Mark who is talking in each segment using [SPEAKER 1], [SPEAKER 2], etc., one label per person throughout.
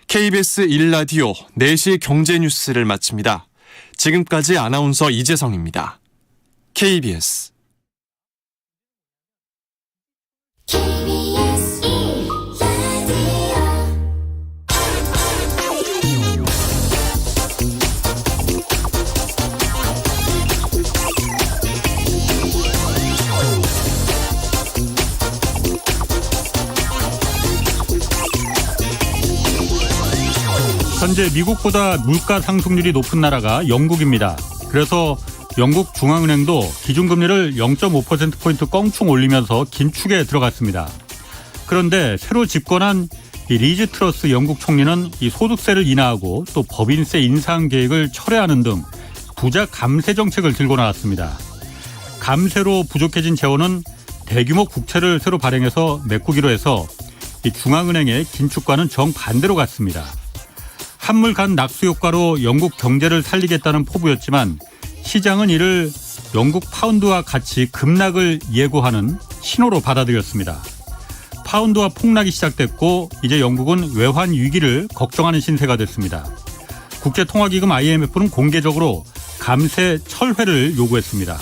[SPEAKER 1] KBS 1라디오 4시 경제 뉴스를 마칩니다. 지금까지 아나운서 이재성입니다. KBS
[SPEAKER 2] 현재 미국보다 물가 상승률이 높은 나라가 영국입니다. 그래서 영국 중앙은행도 기준금리를 0.5%포인트 껑충 올리면서 긴축에 들어갔습니다. 그런데 새로 집권한 리즈 트러스 영국 총리는 이 소득세를 인하하고 또 법인세 인상 계획을 철회하는 등 부자 감세 정책을 들고 나왔습니다. 감세로 부족해진 재원은 대규모 국채를 새로 발행해서 메꾸기로 해서 이 중앙은행의 긴축과는 정반대로 갔습니다. 한물 간 낙수 효과로 영국 경제를 살리겠다는 포부였지만 시장은 이를 영국 파운드와 같이 급락을 예고하는 신호로 받아들였습니다. 파운드와 폭락이 시작됐고 이제 영국은 외환 위기를 걱정하는 신세가 됐습니다. 국제통화기금 IMF는 공개적으로 감세 철회를 요구했습니다.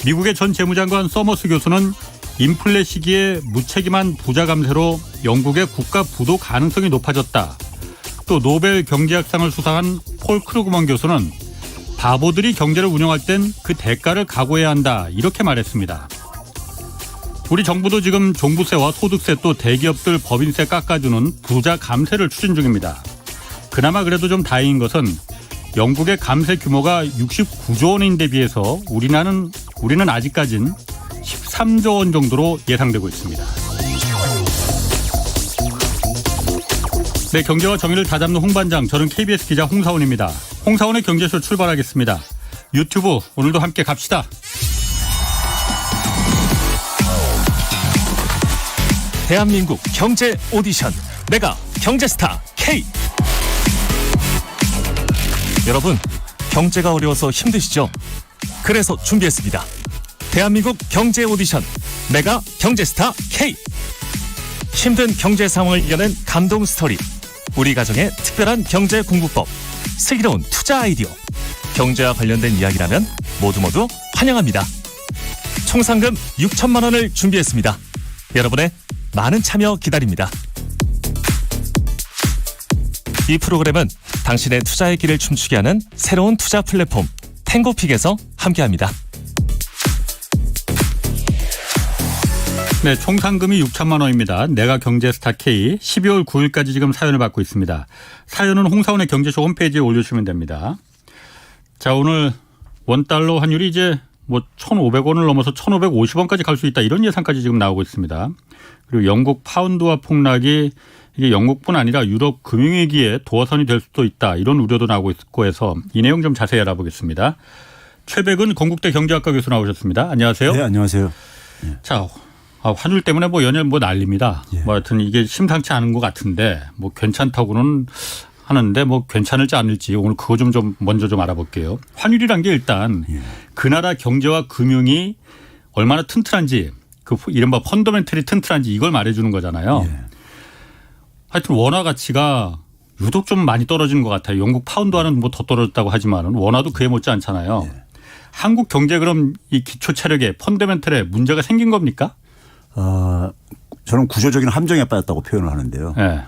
[SPEAKER 2] 미국의 전 재무장관 서머스 교수는 인플레 시기에 무책임한 부자 감세로 영국의 국가 부도 가능성이 높아졌다. 또 노벨 경제학상을 수상한 폴 크루그먼 교수는 바보들이 경제를 운영할 땐 그 대가를 각오해야 한다 이렇게 말했습니다. 우리 정부도 지금 종부세와 소득세 또 대기업들 법인세 깎아주는 부자 감세를 추진 중입니다. 그나마 그래도 좀 다행인 것은 영국의 감세 규모가 69조 원인데 비해서 우리는 아직까진 13조 원 정도로 예상되고 있습니다. 네, 경제와 정의를 다잡는 홍반장, 저는 KBS 기자 홍사원입니다. 홍사원의 경제쇼 출발하겠습니다. 유튜브 오늘도 함께 갑시다.
[SPEAKER 3] 대한민국 경제 오디션 메가 경제스타 K. 여러분, 경제가 어려워서 힘드시죠? 그래서 준비했습니다. 대한민국 경제 오디션 메가 경제스타 K. 힘든 경제 상황을 이겨낸 감동 스토리, 우리 가정의 특별한 경제 공부법, 슬기로운 투자 아이디어, 경제와 관련된 이야기라면 모두 환영합니다. 총 상금 6천만 원을 준비했습니다. 여러분의 많은 참여 기다립니다. 이 프로그램은 당신의 투자의 길을 춤추게 하는 새로운 투자 플랫폼 탱고픽에서 함께합니다.
[SPEAKER 2] 네, 총 상금이 6천만 원입니다. 내가 경제스타 K 12월 9일까지 지금 사연을 받고 있습니다. 사연은 홍사원의 경제쇼 홈페이지에 올려주시면 됩니다. 자, 오늘 원달러 환율이 이제 1,500원을 넘어서 1,550원까지 갈 수 있다 이런 예상까지 지금 나오고 있습니다. 그리고 영국 파운드와 폭락이 이게 영국뿐 아니라 유럽 금융위기에 도화선이 될 수도 있다 이런 우려도 나오고 있고 해서 이 내용 좀 자세히 알아보겠습니다. 최백은 건국대 경제학과 교수 나오셨습니다. 안녕하세요.
[SPEAKER 4] 네, 안녕하세요. 네.
[SPEAKER 2] 자, 환율 때문에 연일 난립니다.
[SPEAKER 4] 예.
[SPEAKER 2] 하여튼 이게 심상치 않은 것 같은데 괜찮다고는 하는데 괜찮을지 않을지 오늘 그거 좀 먼저 알아볼게요. 환율이란 게 일단 그 나라 경제와 금융이 얼마나 튼튼한지 그 이른바 펀더멘털이 튼튼한지 이걸 말해주는 거잖아요.
[SPEAKER 4] 예.
[SPEAKER 2] 하여튼 원화 가치가 유독 좀 많이 떨어지는 것 같아요. 영국 파운드와는 더 떨어졌다고 하지만 원화도 그에 못지 않잖아요.
[SPEAKER 4] 예.
[SPEAKER 2] 한국 경제 그럼 이 기초 체력에 펀더멘털에 문제가 생긴 겁니까?
[SPEAKER 4] 저는 구조적인 함정에 빠졌다고 표현을 하는데요.
[SPEAKER 2] 네.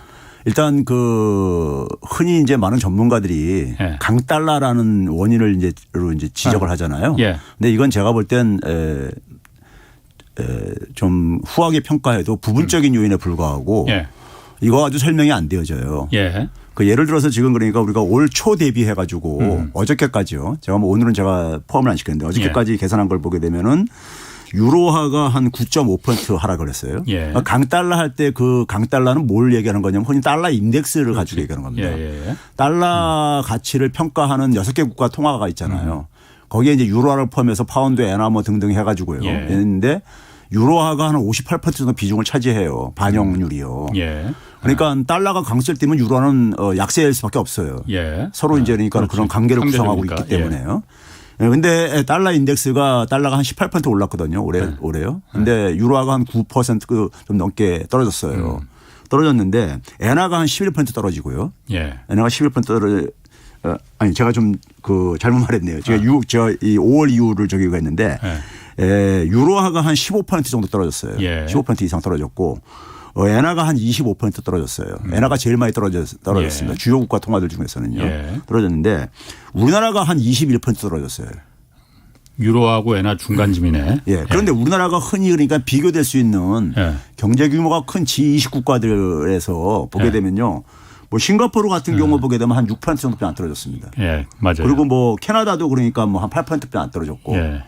[SPEAKER 4] 일단 흔히 이제 많은 전문가들이
[SPEAKER 2] 네.
[SPEAKER 4] 강달러라는 원인을 이제 지적을 하잖아요.
[SPEAKER 2] 예.
[SPEAKER 4] 근데 이건 제가 볼 땐 좀 후하게 평가해도 부분적인 요인에 불과하고
[SPEAKER 2] 예.
[SPEAKER 4] 이거 아주 설명이 안 되어져요.
[SPEAKER 2] 예.
[SPEAKER 4] 예를 들어서 지금 그러니까 우리가 올 초 대비해 가지고 어저께까지요. 오늘은 제가 포함을 안 시켰는데 어저께까지 계산한 걸 보게 되면은 유로화가 한 9.5% 하락을 했어요.
[SPEAKER 2] 예.
[SPEAKER 4] 강달러 할 때 그 강달러는 뭘 얘기하는 거냐면 흔히 달러 인덱스를 가지고 얘기하는 겁니다.
[SPEAKER 2] 예.
[SPEAKER 4] 달러 가치를 평가하는 6개 국가 통화가 있잖아요. 거기에 이제 유로화를 포함해서 파운드, 엔화 등등 해가지고요.
[SPEAKER 2] 예.
[SPEAKER 4] 했는데 유로화가 한 58% 정도 비중을 차지해요. 반영률이요.
[SPEAKER 2] 예.
[SPEAKER 4] 그러니까 달러가 강세일 때면 유로화는 약세일 수밖에 없어요.
[SPEAKER 2] 예.
[SPEAKER 4] 서로 이제 그러니까
[SPEAKER 2] 그렇지.
[SPEAKER 4] 그런 관계를 구성하고
[SPEAKER 2] 상대적이니까.
[SPEAKER 4] 있기 때문에요. 그런데 달러 인덱스가 달러가 한 18% 올랐거든요. 올해요. 근데 유로화가 한 9% 좀 넘게 떨어졌어요. 떨어졌는데 엔화가 한 11% 떨어지고요.
[SPEAKER 2] 예.
[SPEAKER 4] 엔화가 11% 떨어져. 아니 제가 좀 그 잘못 말했네요. 제가 이 5월 이후를 저기가 했는데 유로화가 한 15% 정도 떨어졌어요.
[SPEAKER 2] 예.
[SPEAKER 4] 15% 이상 떨어졌고 엔화가 한 25% 떨어졌어요. 엔화가 제일 많이 떨어졌습니다.
[SPEAKER 2] 예.
[SPEAKER 4] 주요 국가 통화들 중에서는요.
[SPEAKER 2] 예.
[SPEAKER 4] 떨어졌는데 우리나라가 한 21% 떨어졌어요.
[SPEAKER 2] 유로하고 엔화 중간쯤이네.
[SPEAKER 4] 예. 그런데 우리나라가 흔히 그러니까 비교될 수 있는
[SPEAKER 2] 예.
[SPEAKER 4] 경제 규모가 큰 G20 국가들에서 보게
[SPEAKER 2] 예.
[SPEAKER 4] 되면요. 뭐 싱가포르 같은 경우 보게 되면 한 6% 정도밖에 안 떨어졌습니다.
[SPEAKER 2] 예, 맞아요.
[SPEAKER 4] 그리고 뭐 캐나다도 그러니까 뭐 한 8%밖에 안 떨어졌고.
[SPEAKER 2] 예.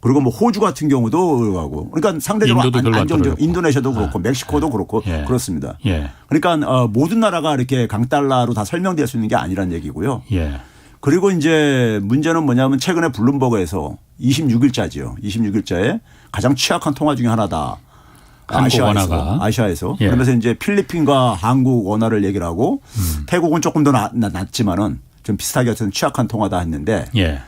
[SPEAKER 4] 그리고 뭐 호주 같은 경우도 그러고 그러니까 상대적으로
[SPEAKER 2] 인도도 별로 안
[SPEAKER 4] 안정적.
[SPEAKER 2] 떨어졌고.
[SPEAKER 4] 인도네시아도 그렇고 멕시코도 그렇고
[SPEAKER 2] 예.
[SPEAKER 4] 그렇습니다.
[SPEAKER 2] 예.
[SPEAKER 4] 그러니까 모든 나라가 이렇게 강달러로 다 설명될 수 있는 게 아니란 얘기고요.
[SPEAKER 2] 예.
[SPEAKER 4] 그리고 이제 문제는 뭐냐면 최근에 블룸버그에서 26일자죠. 26일자에 가장 취약한 통화 중에 하나다.
[SPEAKER 2] 한국 원화가.
[SPEAKER 4] 아시아에서.
[SPEAKER 2] 예.
[SPEAKER 4] 그러면서 이제 필리핀과 한국 원화를 얘기를 하고 태국은 조금 더 낮지만은 좀 비슷하게 어떤 취약한 통화다 했는데
[SPEAKER 2] 예.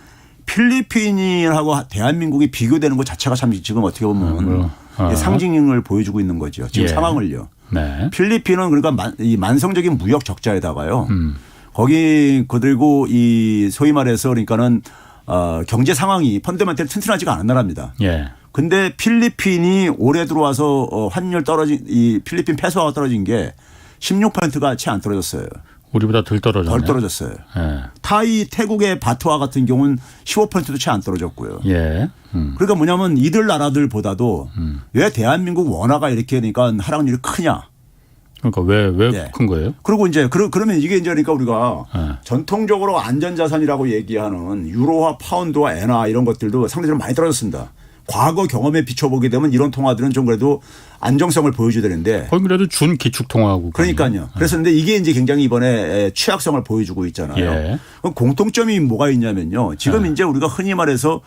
[SPEAKER 4] 필리핀하고 대한민국이 비교되는 것 자체가 참 지금 어떻게 보면 상징을 보여주고 있는 거죠. 지금
[SPEAKER 2] 예.
[SPEAKER 4] 상황을요.
[SPEAKER 2] 네.
[SPEAKER 4] 필리핀은 그러니까 이 만성적인 무역 적자에다가요. 거기 그리고 이 소위 말해서 그러니까는 경제 상황이 펀더멘털 튼튼하지가 않은 나라입니다.
[SPEAKER 2] 예.
[SPEAKER 4] 근데 필리핀이 올해 들어와서 환율 이 필리핀 페소가 떨어진 게 16%가 채 안 떨어졌어요.
[SPEAKER 2] 우리보다 덜 떨어졌네.
[SPEAKER 4] 덜 떨어졌어요.
[SPEAKER 2] 예.
[SPEAKER 4] 타이, 태국의 바트와 같은 경우는 15%도 채 안 떨어졌고요.
[SPEAKER 2] 예.
[SPEAKER 4] 그러니까 뭐냐면 이들 나라들보다도 왜 대한민국 원화가 이렇게 그러니까 하락률이 크냐.
[SPEAKER 2] 그러니까 왜
[SPEAKER 4] 예.
[SPEAKER 2] 큰 거예요?
[SPEAKER 4] 그리고 이제 그러면 이게 이제 그러니까 우리가
[SPEAKER 2] 예.
[SPEAKER 4] 전통적으로 안전자산이라고 얘기하는 유로화, 파운드와 엔화 이런 것들도 상대적으로 많이 떨어졌습니다. 과거 경험에 비춰보게 되면 이런 통화들은 좀 그래도 안정성을 보여줘야 되는데.
[SPEAKER 2] 거기 그래도 준 기축통화국.
[SPEAKER 4] 그러니까요. 그래서 근데 이게 이제 굉장히 이번에 취약성을 보여주고 있잖아요.
[SPEAKER 2] 예.
[SPEAKER 4] 그럼 공통점이 뭐가 있냐면요. 지금 이제 우리가 흔히 말해서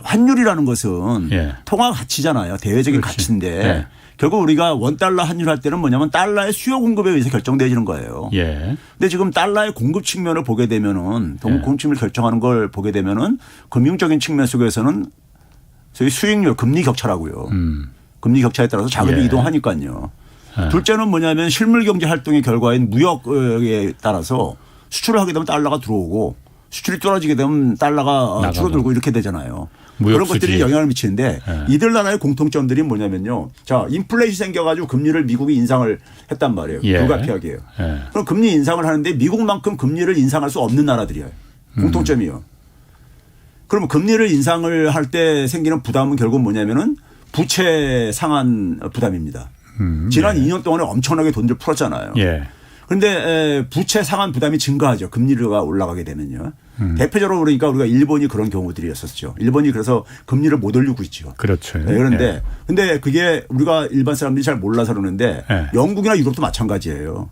[SPEAKER 4] 환율이라는 것은
[SPEAKER 2] 예.
[SPEAKER 4] 통화 가치잖아요. 대외적인
[SPEAKER 2] 그렇지.
[SPEAKER 4] 가치인데
[SPEAKER 2] 예.
[SPEAKER 4] 결국 우리가 원달러 환율할 때는 뭐냐면 달러의 수요 공급에 의해서 결정되어지는 거예요.
[SPEAKER 2] 예.
[SPEAKER 4] 근데 지금 달러의 공급 측면을 보게 되면은 공급 측면을 결정하는 걸 보게 되면은 금융적인 측면 속에서는 저희 수익률 금리 격차라고요. 금리 격차에 따라서 자금이
[SPEAKER 2] 예.
[SPEAKER 4] 이동하니까요.
[SPEAKER 2] 예.
[SPEAKER 4] 둘째는 뭐냐면 실물 경제 활동의 결과인 무역에 따라서 수출을 하게 되면 달러가 들어오고 수출이 떨어지게 되면 달러가
[SPEAKER 2] 나가고.
[SPEAKER 4] 줄어들고 이렇게 되잖아요.
[SPEAKER 2] 무역
[SPEAKER 4] 그런 것들이
[SPEAKER 2] 수지.
[SPEAKER 4] 영향을 미치는데
[SPEAKER 2] 예.
[SPEAKER 4] 이들 나라의 공통점들이 뭐냐면요. 자, 인플레이션이 생겨가지고 금리를 미국이 인상을 했단 말이에요.
[SPEAKER 2] 예.
[SPEAKER 4] 불가피하게요.
[SPEAKER 2] 예.
[SPEAKER 4] 그럼 금리 인상을 하는데 미국만큼 금리를 인상할 수 없는 나라들이에요. 공통점이요. 그러면 금리를 인상을 할 때 생기는 부담은 결국 뭐냐면은 부채 상한 부담입니다. 지난 2년 동안에 엄청나게 돈들 풀었잖아요.
[SPEAKER 2] 예.
[SPEAKER 4] 그런데 부채 상한 부담이 증가하죠. 금리가 올라가게 되면요. 대표적으로 그러니까 우리가 일본이 그런 경우들이었었죠. 일본이 그래서 금리를 못 올리고 있죠.
[SPEAKER 2] 그렇죠.
[SPEAKER 4] 네, 그런데
[SPEAKER 2] 예.
[SPEAKER 4] 근데 그게 우리가 일반 사람들이 잘 몰라서 그러는데
[SPEAKER 2] 예.
[SPEAKER 4] 영국이나 유럽도 마찬가지예요.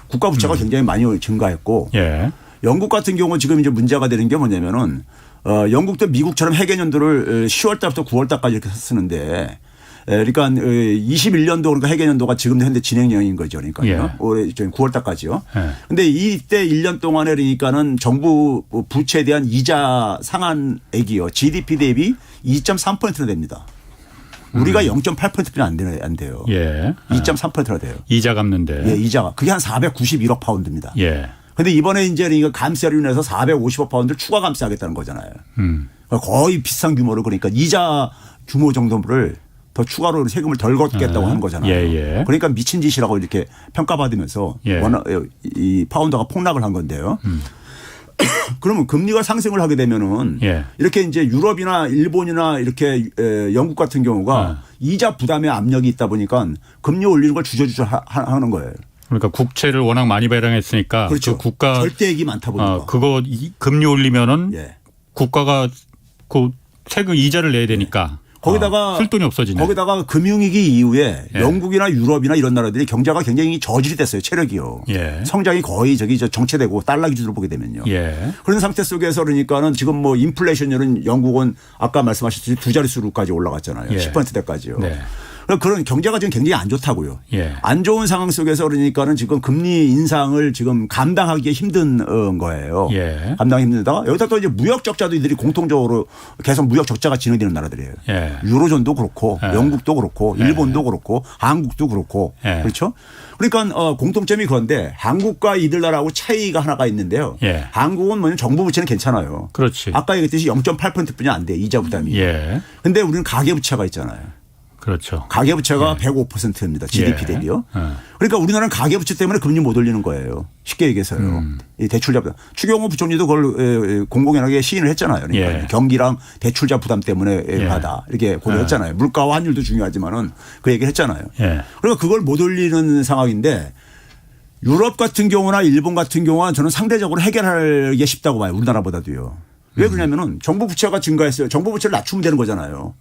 [SPEAKER 4] 국가 부채가 굉장히 많이 증가했고
[SPEAKER 2] 예.
[SPEAKER 4] 영국 같은 경우 지금 이제 문제가 되는 게 뭐냐면은 영국도 미국처럼 해계년도를 10월 달부터 9월 달까지 이렇게 쓰는데 그러니까 21년도 그러니까 해계년도가 지금 현재 진행형인 거죠. 그러니까요.
[SPEAKER 2] 예.
[SPEAKER 4] 올해 9월 달까지요.
[SPEAKER 2] 예.
[SPEAKER 4] 근데 이때 1년 동안에 그러니까는 정부 부채에 대한 이자 상한액이요. GDP 대비 2.3%나 됩니다. 우리가 0.8%는 안 돼요.
[SPEAKER 2] 예.
[SPEAKER 4] 2.3%나 돼요.
[SPEAKER 2] 이자 갚는데.
[SPEAKER 4] 예, 이자가. 그게 한 491억 파운드입니다.
[SPEAKER 2] 예.
[SPEAKER 4] 근데 이번에 이제 그러니까 감세로 인해서 450억 파운드를 추가 감세하겠다는 거잖아요. 거의 비슷한 규모로 그러니까 이자 규모 정도를 더 추가로 세금을 덜 걷겠다고 하는 거잖아요.
[SPEAKER 2] 예.
[SPEAKER 4] 그러니까 미친 짓이라고 이렇게 평가받으면서
[SPEAKER 2] 예.
[SPEAKER 4] 이 파운드가 폭락을 한 건데요. 그러면 금리가 상승을 하게 되면은
[SPEAKER 2] 예.
[SPEAKER 4] 이렇게 이제 유럽이나 일본이나 이렇게 영국 같은 경우가 이자 부담의 압력이 있다 보니까 금리 올리는 걸 주저주저 하는 거예요.
[SPEAKER 2] 그러니까 국채를 워낙 많이 발행했으니까
[SPEAKER 4] 그렇죠.
[SPEAKER 2] 그 국가
[SPEAKER 4] 절대액이 많다 보니까.
[SPEAKER 2] 그거 금리 올리면은
[SPEAKER 4] 예.
[SPEAKER 2] 국가가 그 세금 이자를 내야 되니까
[SPEAKER 4] 거기다가
[SPEAKER 2] 쓸 돈이 없어지네.
[SPEAKER 4] 거기다가 금융위기 이후에
[SPEAKER 2] 예.
[SPEAKER 4] 영국이나 유럽이나 이런 나라들이 경제가 굉장히 저질이 됐어요. 체력이요.
[SPEAKER 2] 예.
[SPEAKER 4] 성장이 거의 정체되고 달러 기준으로 보게 되면요.
[SPEAKER 2] 예.
[SPEAKER 4] 그런 상태 속에서 그러니까는 지금 뭐 인플레이션율은 영국은 아까 말씀하셨듯이 두 자릿수로까지 올라갔잖아요.
[SPEAKER 2] 예.
[SPEAKER 4] 10%대까지요.
[SPEAKER 2] 네.
[SPEAKER 4] 그런 경제가 지금 굉장히 안 좋다고요.
[SPEAKER 2] 예.
[SPEAKER 4] 안 좋은 상황 속에서 그러니까는 지금 금리 인상을 지금 감당하기 힘든 거예요.
[SPEAKER 2] 예.
[SPEAKER 4] 감당하기 힘들다. 여기다 또 이제 무역 적자도 이들이 공통적으로 계속 무역 적자가 진행되는 나라들이에요.
[SPEAKER 2] 예.
[SPEAKER 4] 유로존도 그렇고
[SPEAKER 2] 예.
[SPEAKER 4] 영국도 그렇고
[SPEAKER 2] 예.
[SPEAKER 4] 일본도 그렇고 한국도 그렇고
[SPEAKER 2] 예.
[SPEAKER 4] 그렇죠. 그러니까 공통점이 그런데 한국과 이들 나라하고 차이가 하나가 있는데요.
[SPEAKER 2] 예.
[SPEAKER 4] 한국은 뭐냐면 정부 부채는 괜찮아요.
[SPEAKER 2] 그렇지.
[SPEAKER 4] 아까 얘기했듯이 0.8%뿐이 안 돼. 이자 부담이.
[SPEAKER 2] 예.
[SPEAKER 4] 근데 우리는 가계부채가 있잖아요.
[SPEAKER 2] 그렇죠.
[SPEAKER 4] 가계부채가 105%입니다. GDP
[SPEAKER 2] 예.
[SPEAKER 4] 대비요.
[SPEAKER 2] 예.
[SPEAKER 4] 그러니까 우리나라는 가계부채 때문에 금리 못 올리는 거예요. 쉽게 얘기해서요. 이 대출자 부담. 추경호 부총리도 그걸 공공연하게 시인을 했잖아요. 그러니까
[SPEAKER 2] 예.
[SPEAKER 4] 경기랑 대출자 부담 때문에
[SPEAKER 2] 예.
[SPEAKER 4] 하다 이렇게 고려했잖아요. 물가와 환율도 중요하지만은 그 얘기를 했잖아요.
[SPEAKER 2] 예.
[SPEAKER 4] 그러니까 그걸 못 올리는 상황인데 유럽 같은 경우나 일본 같은 경우는 저는 상대적으로 해결하기 쉽다고 봐요. 우리나라보다도요. 왜 그러냐면은 정부 부채가 증가했어요. 정부 부채를 낮추면 되는 거잖아요.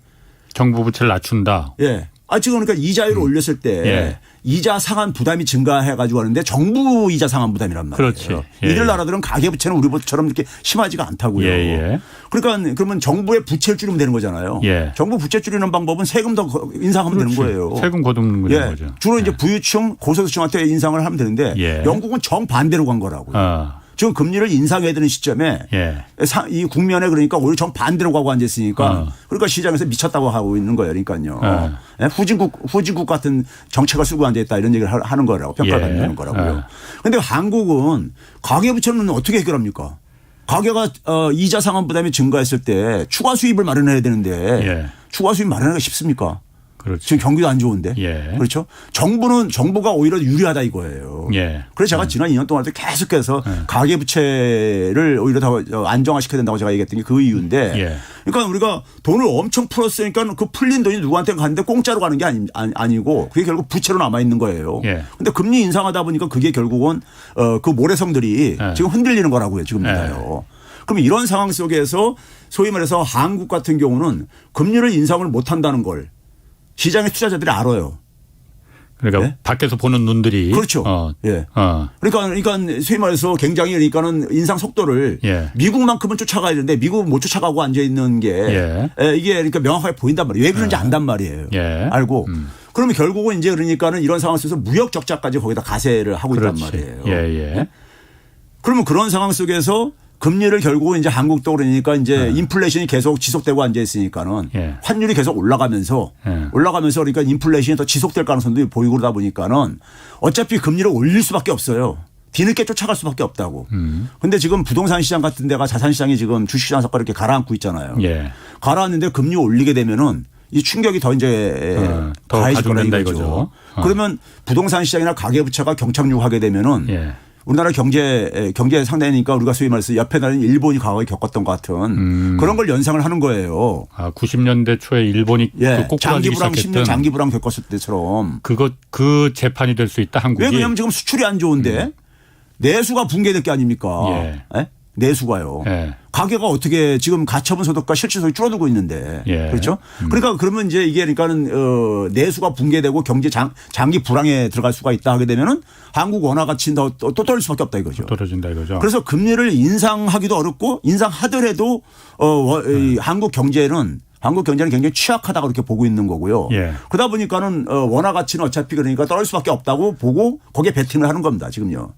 [SPEAKER 2] 정부 부채를 낮춘다.
[SPEAKER 4] 예. 지금 그러니까 이자율을 올렸을 때
[SPEAKER 2] 예.
[SPEAKER 4] 이자 상환 부담이 증가해가지고 하는데 정부 이자 상환 부담이란 말이에요.
[SPEAKER 2] 그렇지. 예.
[SPEAKER 4] 이들 나라들은 가계부채는 우리처럼 이렇게 심하지가 않다고요.
[SPEAKER 2] 예.
[SPEAKER 4] 그러니까 그러면 정부의 부채를 줄이면 되는 거잖아요.
[SPEAKER 2] 예.
[SPEAKER 4] 정부 부채 줄이는 방법은 세금 더 인상하면
[SPEAKER 2] 그렇지.
[SPEAKER 4] 되는 거예요.
[SPEAKER 2] 세금 거두는
[SPEAKER 4] 예.
[SPEAKER 2] 거죠.
[SPEAKER 4] 주로 이제 부유층 고소득층한테 인상을 하면 되는데
[SPEAKER 2] 예.
[SPEAKER 4] 영국은 정반대로 간 거라고요. 지금 금리를 인상해야 되는 시점에
[SPEAKER 2] 예.
[SPEAKER 4] 이 국면에 그러니까 오히려 정반대로 가고 앉아있으니까 그러니까 시장에서 미쳤다고 하고 있는 거예요. 그러니까요. 예. 후진국 같은 정책을 쓰고 앉아있다 이런 얘기를 하는 거라고 평가받는 거라고요. 그런데 한국은 가계부채는 어떻게 해결합니까? 가계가 이자 상환 부담이 증가했을 때 추가 수입을 마련해야 되는데
[SPEAKER 2] 예.
[SPEAKER 4] 추가 수입 마련하기가 쉽습니까?
[SPEAKER 2] 그렇죠.
[SPEAKER 4] 지금 경기도 안 좋은데.
[SPEAKER 2] 예.
[SPEAKER 4] 그렇죠. 정부가 오히려 유리하다 이거예요.
[SPEAKER 2] 예.
[SPEAKER 4] 그래서 제가 지난 2년 동안 계속해서 가계부채를 오히려 더 안정화시켜야 된다고 제가 얘기했던 게 그 이유인데.
[SPEAKER 2] 예.
[SPEAKER 4] 그러니까 우리가 돈을 엄청 풀었으니까 그 풀린 돈이 누구한테 갔는데 공짜로 가는 게 아니고 그게 결국 부채로 남아 있는 거예요.
[SPEAKER 2] 예.
[SPEAKER 4] 근데 금리 인상하다 보니까 그게 결국은 그 모래성들이
[SPEAKER 2] 예.
[SPEAKER 4] 지금 흔들리는 거라고요. 지금요. 그럼 이런 상황 속에서 소위 말해서 한국 같은 경우는 금리를 인상을 못 한다는 걸 시장의 투자자들이 알아요.
[SPEAKER 2] 그러니까
[SPEAKER 4] 네?
[SPEAKER 2] 밖에서 보는 눈들이
[SPEAKER 4] 그렇죠. 예. 그러니까 소위 말해서 굉장히 그러니까는 인상 속도를
[SPEAKER 2] 예.
[SPEAKER 4] 미국만큼은 쫓아가야 되는데 미국은 못 쫓아가고 앉아 있는 게 이게 그러니까 명확하게 보인단 말이에요. 왜 그런지 안단 말이에요.
[SPEAKER 2] 예.
[SPEAKER 4] 알고. 그러면 결국은 이제 그러니까는 이런 상황 속에서 무역 적자까지 거기다 가세를 하고
[SPEAKER 2] 그렇지.
[SPEAKER 4] 있단 말이에요.
[SPEAKER 2] 예.
[SPEAKER 4] 그러면 그런 상황 속에서 금리를 결국은 이제 한국도 그러니까 이제 인플레이션이 계속 지속되고 앉아 있으니까는
[SPEAKER 2] 예.
[SPEAKER 4] 환율이 계속 올라가면서 그러니까 인플레이션이 더 지속될 가능성도 보이고 그러다 보니까는 어차피 금리를 올릴 수밖에 없어요. 뒤늦게 쫓아갈 수밖에 없다고. 근데 지금 부동산 시장 같은 데가 자산 시장이 지금 주식시장 석가 이렇게 가라앉고 있잖아요.
[SPEAKER 2] 예.
[SPEAKER 4] 가라앉는데 금리 올리게 되면은 이 충격이 더 이제
[SPEAKER 2] 더
[SPEAKER 4] 가해질 거라
[SPEAKER 2] 가중된다
[SPEAKER 4] 이거죠.
[SPEAKER 2] 이거죠.
[SPEAKER 4] 그러면 부동산 시장이나 가계부채가 경착륙하게 되면은
[SPEAKER 2] 예.
[SPEAKER 4] 우리나라 경제 상태니까 우리가 소위 말해서 옆에 나라는 일본이 과거에 겪었던 것 같은 그런 걸 연상을 하는 거예요.
[SPEAKER 2] 90년대 초에 일본이
[SPEAKER 4] 예.
[SPEAKER 2] 그
[SPEAKER 4] 장기불황
[SPEAKER 2] 시작했던
[SPEAKER 4] 10년 장기불황 겪었을 때처럼.
[SPEAKER 2] 그 재판이 될 수 있다 한국이.
[SPEAKER 4] 왜 그러냐면 지금 수출이 안 좋은데 내수가 붕괴될 게 아닙니까?
[SPEAKER 2] 예.
[SPEAKER 4] 예? 내수가요.
[SPEAKER 2] 예.
[SPEAKER 4] 가계가 어떻게 지금 가처분 소득과 실질 소득이 줄어들고 있는데.
[SPEAKER 2] 예.
[SPEAKER 4] 그렇죠? 그러니까 그러면 이제 이게 그러니까는 내수가 붕괴되고 경제 장기 불황에 들어갈 수가 있다 하게 되면은 한국 원화 가치는 또 떨어질 수밖에 없다 이거죠.
[SPEAKER 2] 떨어진다 이거죠.
[SPEAKER 4] 그래서 금리를 인상하기도 어렵고 인상하더라도 한국 경제는 굉장히 취약하다고 그렇게 보고 있는 거고요.
[SPEAKER 2] 예.
[SPEAKER 4] 그러다 보니까는 원화 가치는 어차피 그러니까 떨어질 수밖에 없다고 보고 거기에 베팅을 하는 겁니다. 지금요.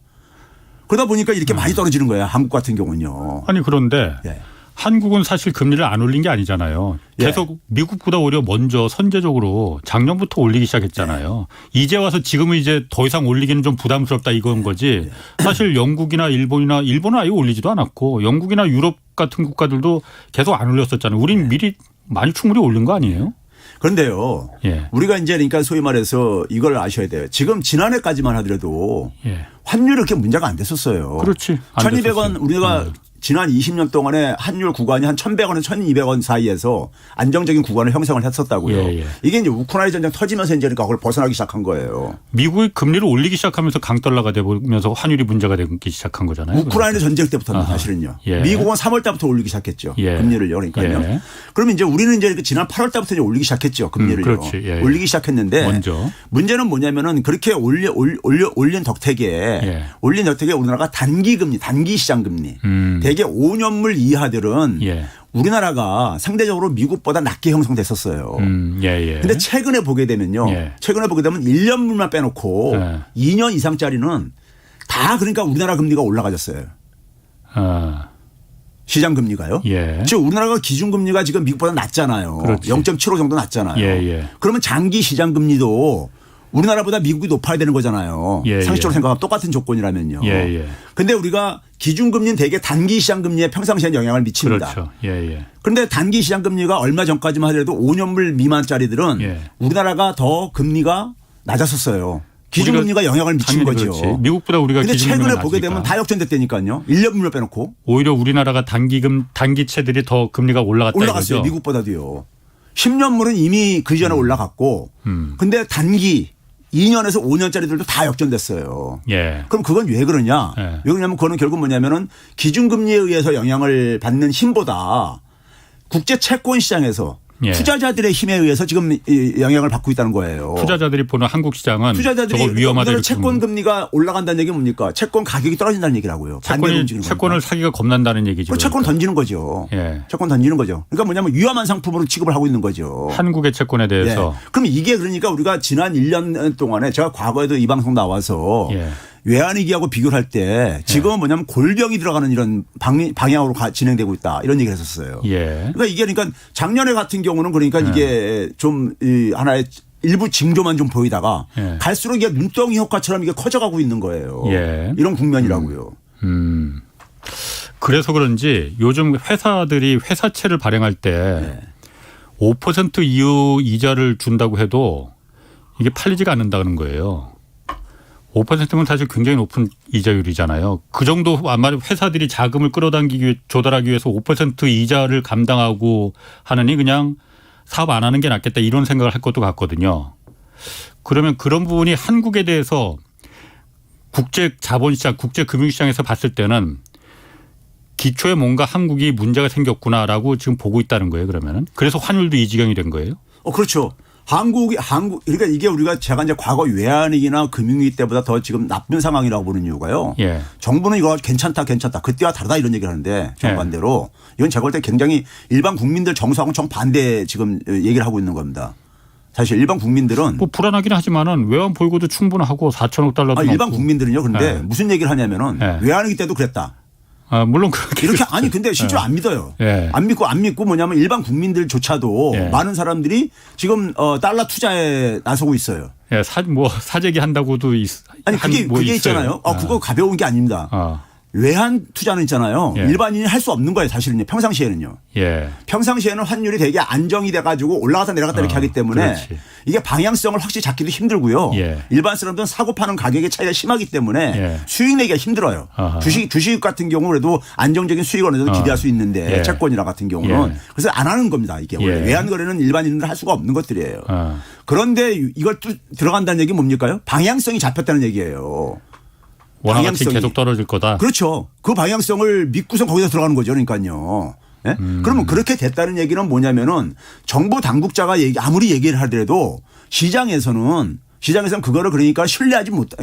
[SPEAKER 4] 그러다 보니까 이렇게 많이 떨어지는 거예요. 한국 같은 경우는요.
[SPEAKER 2] 아니 그런데
[SPEAKER 4] 예.
[SPEAKER 2] 한국은 사실 금리를 안 올린 게 아니잖아요. 계속 미국보다 오히려 먼저 선제적으로 작년부터 올리기 시작했잖아요. 이제 와서 지금은 이제 더 이상 올리기는 좀 부담스럽다 이건 거지. 사실 영국이나 일본은 아예 올리지도 않았고 영국이나 유럽 같은 국가들도 계속 안 올렸었잖아요. 우린 미리 많이 충분히 올린 거 아니에요?
[SPEAKER 4] 그런데요.
[SPEAKER 2] 예.
[SPEAKER 4] 우리가 이제 그러니까 소위 말해서 이걸 아셔야 돼요. 지금 지난해까지만 하더라도
[SPEAKER 2] 예.
[SPEAKER 4] 환율이 그렇게 문제가 안 됐었어요.
[SPEAKER 2] 그렇지.
[SPEAKER 4] 1,200원 우리가 지난 20년 동안에 환율 구간이 한 1,100원에서 1,200원 사이에서 안정적인 구간을 형성을 했었다고요.
[SPEAKER 2] 예.
[SPEAKER 4] 이게 이제 우크라이나 전쟁 터지면서 이제 그러니까 그걸 벗어나기 시작한 거예요.
[SPEAKER 2] 미국이 금리를 올리기 시작하면서 강달러가 되면서 환율이 문제가 되기 시작한 거잖아요.
[SPEAKER 4] 우크라이나 전쟁 때부터는 사실은요.
[SPEAKER 2] 예.
[SPEAKER 4] 미국은 3월 달부터 올리기 시작했죠.
[SPEAKER 2] 예.
[SPEAKER 4] 금리를요. 그러니까요.
[SPEAKER 2] 예.
[SPEAKER 4] 그러면 이제 우리는 이제 지난 8월 달부터 이제 올리기 시작했죠. 금리를요.
[SPEAKER 2] 그렇지. 예.
[SPEAKER 4] 올리기 시작했는데
[SPEAKER 2] 먼저.
[SPEAKER 4] 문제는 뭐냐면은 그렇게 올린 덕택에 우리나라가 단기 시장 금리 대개 5년물 이하들은
[SPEAKER 2] 예.
[SPEAKER 4] 우리나라가 상대적으로 미국보다 낮게 형성됐었어요.
[SPEAKER 2] 예.
[SPEAKER 4] 근데 최근에 보게 되면요.
[SPEAKER 2] 예.
[SPEAKER 4] 최근에 보게 되면 1년물만 빼놓고
[SPEAKER 2] 예.
[SPEAKER 4] 2년 이상짜리는 다 그러니까 우리나라 금리가 올라가졌어요. 시장 금리가요.
[SPEAKER 2] 예.
[SPEAKER 4] 즉 우리나라가 기준 금리가 지금 미국보다 낮잖아요.
[SPEAKER 2] 그렇지.
[SPEAKER 4] 0.75 정도 낮잖아요.
[SPEAKER 2] 예.
[SPEAKER 4] 그러면 장기 시장 금리도 우리나라보다 미국이 높아야 되는 거잖아요.
[SPEAKER 2] 예.
[SPEAKER 4] 상식적으로 생각하면 똑같은 조건이라면요.
[SPEAKER 2] 예.
[SPEAKER 4] 근데 우리가 기준 금리는 대개 단기 시장 금리에 평상시에 영향을 미칩니다.
[SPEAKER 2] 그렇죠. 예.
[SPEAKER 4] 그런데 단기 시장 금리가 얼마 전까지만 하더라도 5년물 미만짜리들은
[SPEAKER 2] 예.
[SPEAKER 4] 우리나라가 더 금리가 낮았었어요. 기준금리가 영향을 미친 거죠.
[SPEAKER 2] 그렇지. 미국보다 우리가
[SPEAKER 4] 그런데
[SPEAKER 2] 기준금리가
[SPEAKER 4] 최근에 보게
[SPEAKER 2] 낮으니까.
[SPEAKER 4] 되면 다 역전됐다니까요. 1년물로 빼놓고.
[SPEAKER 2] 오히려 우리나라가 단기채들이 더 금리가 올라갔다
[SPEAKER 4] 올라갔어요.
[SPEAKER 2] 이거죠.
[SPEAKER 4] 미국보다도요. 10년물은 이미 그 전에 올라갔고 근데 단기 2년에서 5년짜리들도 다 역전됐어요.
[SPEAKER 2] 예.
[SPEAKER 4] 그럼 그건 왜 그러냐.
[SPEAKER 2] 예.
[SPEAKER 4] 왜 그러냐면 그거는 결국 뭐냐면은 기준금리에 의해서 영향을 받는 힘보다 국제 채권 시장에서
[SPEAKER 2] 예.
[SPEAKER 4] 투자자들의 힘에 의해서 지금 이 영향을 받고 있다는 거예요.
[SPEAKER 2] 투자자들이 보는 한국 시장은
[SPEAKER 4] 투자자들이
[SPEAKER 2] 저거 위험하다
[SPEAKER 4] 우리나라
[SPEAKER 2] 이렇게
[SPEAKER 4] 채권 금리가 올라간다는 얘기는 뭡니까? 채권 가격이 떨어진다는 얘기라고요. 반대로 움직이는
[SPEAKER 2] 채권을
[SPEAKER 4] 겁니다.
[SPEAKER 2] 사기가 겁난다는 얘기죠.
[SPEAKER 4] 그 채권 던지는 거죠.
[SPEAKER 2] 예.
[SPEAKER 4] 채권 던지는 거죠. 그러니까 뭐냐면 위험한 상품으로 취급을 하고 있는 거죠.
[SPEAKER 2] 한국의 채권에 대해서.
[SPEAKER 4] 예. 그럼 이게 그러니까 우리가 지난 1년 동안에 제가 과거에도 이 방송 나와서
[SPEAKER 2] 예.
[SPEAKER 4] 외환위기하고 비교를 할 때 지금은 뭐냐면 골병이 들어가는 이런 방향으로 진행되고 있다 이런 얘기를 했었어요.
[SPEAKER 2] 예.
[SPEAKER 4] 그러니까 이게 그러니까 작년에 같은 경우는 그러니까 이게 좀 이 하나의 일부 징조만 좀 보이다가
[SPEAKER 2] 예.
[SPEAKER 4] 갈수록 이게 눈덩이 효과처럼 이게 커져가고 있는 거예요.
[SPEAKER 2] 예.
[SPEAKER 4] 이런 국면이라고요.
[SPEAKER 2] 그래서 그런지 요즘 회사들이 회사채를 발행할 때 5% 이후 이자를 준다고 해도 이게 팔리지가 않는다는 거예요. 5%면 사실 굉장히 높은 이자율이잖아요. 그 정도 아마 회사들이 자금을 끌어당기기 위해 조달하기 위해서 5% 이자를 감당하고 하느니 그냥 사업 안 하는 게 낫겠다 이런 생각을 할 것도 같거든요. 그러면 그런 부분이 한국에 대해서 국제 자본시장, 국제 금융시장에서 봤을 때는 기초에 뭔가 한국이 문제가 생겼구나라고 지금 보고 있다는 거예요. 그러면은 그래서 환율도 이 지경이 된 거예요.
[SPEAKER 4] 그렇죠. 그러니까 이게 우리가 제가 이제 과거 외환위기나 금융위기 때보다 더 지금 나쁜 상황이라고 보는 이유가요.
[SPEAKER 2] 예.
[SPEAKER 4] 정부는 이거 괜찮다. 그때와 다르다 이런 얘기를 하는데 정반대로 이건 제가 볼 때 굉장히 일반 국민들 정서하고는 정반대 지금 얘기를 하고 있는 겁니다. 사실 일반 국민들은
[SPEAKER 2] 뭐 불안하긴 하지만은 외환 보유고도 충분하고 4천억 달러도
[SPEAKER 4] 일반
[SPEAKER 2] 넘고.
[SPEAKER 4] 국민들은요. 그런데
[SPEAKER 2] 예.
[SPEAKER 4] 무슨 얘기를 하냐면은 외환위기 때도 그랬다.
[SPEAKER 2] 물론 그렇게
[SPEAKER 4] 이렇게 아니 근데 실제로 안 믿어요.
[SPEAKER 2] 예.
[SPEAKER 4] 안 믿고 뭐냐면 일반 국민들조차도
[SPEAKER 2] 예.
[SPEAKER 4] 많은 사람들이 지금 달러 투자에 나서고 있어요.
[SPEAKER 2] 예, 사재기 한다고도
[SPEAKER 4] 아니 그게 있잖아요. 그거 가벼운 게 아닙니다. 외환 투자는 있잖아요.
[SPEAKER 2] 예.
[SPEAKER 4] 일반인이 할 수 없는 거예요. 사실은요. 평상시에는요.
[SPEAKER 2] 예.
[SPEAKER 4] 평상시에는 환율이 되게 안정이 돼가지고 올라갔다 내려갔다 이렇게 하기 때문에
[SPEAKER 2] 그렇지.
[SPEAKER 4] 이게 방향성을 확실히 잡기도 힘들고요.
[SPEAKER 2] 예.
[SPEAKER 4] 일반 사람들은 사고 파는 가격의 차이가 심하기 때문에
[SPEAKER 2] 예.
[SPEAKER 4] 수익 내기가 힘들어요.
[SPEAKER 2] 아하.
[SPEAKER 4] 주식 같은 경우 그래도 안정적인 수익을 어느 정도 기대할 수 있는데
[SPEAKER 2] 예.
[SPEAKER 4] 채권이나 같은 경우는
[SPEAKER 2] 예.
[SPEAKER 4] 그래서 안 하는 겁니다. 이게 원래
[SPEAKER 2] 예.
[SPEAKER 4] 외환 거래는 일반인들 할 수가 없는 것들이에요. 그런데 이걸 또 들어간다는 얘기는 뭡니까요? 방향성이 잡혔다는 얘기예요.
[SPEAKER 2] 원화가치 계속 떨어질 거다.
[SPEAKER 4] 그렇죠. 그 방향성을 믿고서 거기서 들어가는 거죠. 그러니까요. 예? 그러면 그렇게 됐다는 얘기는 뭐냐면은 정부 당국자가 아무리 얘기를 하더라도 시장에서는 그거를 그러니까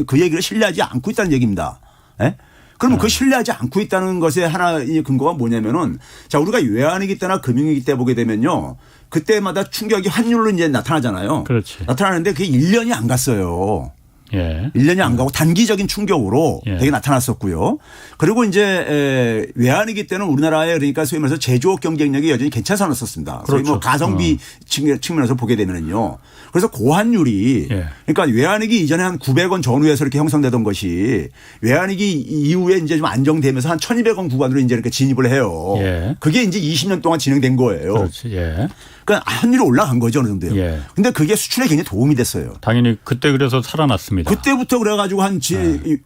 [SPEAKER 4] 그 얘기를 신뢰하지 않고 있다는 얘기입니다. 예? 그러면 그 신뢰하지 않고 있다는 것의 하나의 근거가 뭐냐면은 자, 우리가 외환위기 때나 금융위기 때 보게 되면요. 그때마다 충격이 환율로 이제 나타나잖아요.
[SPEAKER 2] 그렇지.
[SPEAKER 4] 나타나는데 그게 1년이 안 갔어요.
[SPEAKER 2] 예.
[SPEAKER 4] 1년이 안 가고 단기적인 충격으로
[SPEAKER 2] 예.
[SPEAKER 4] 되게 나타났었고요. 그리고 이제 외환위기 때는 우리나라의 그러니까 소위 말해서 제조업 경쟁력이 여전히 괜찮았었습니다. 소위 뭐
[SPEAKER 2] 그렇죠.
[SPEAKER 4] 가성비 측면에서 보게 되면은요. 그래서 고환율이
[SPEAKER 2] 예.
[SPEAKER 4] 그러니까 외환위기 이전에 한 900원 전후에서 이렇게 형성되던 것이 외환위기 이후에 이제 좀 안정되면서 한 1200원 구간으로 이제 이렇게 진입을 해요.
[SPEAKER 2] 예.
[SPEAKER 4] 그게 이제 20년 동안 진행된 거예요.
[SPEAKER 2] 그렇지. 예.
[SPEAKER 4] 그러니까 환율이 올라간 거죠. 어느 정도요.
[SPEAKER 2] 예.
[SPEAKER 4] 근데 그게 수출에 굉장히 도움이 됐어요.
[SPEAKER 2] 당연히 그때 그래서 살아났습니다.
[SPEAKER 4] 그때부터 그래가지고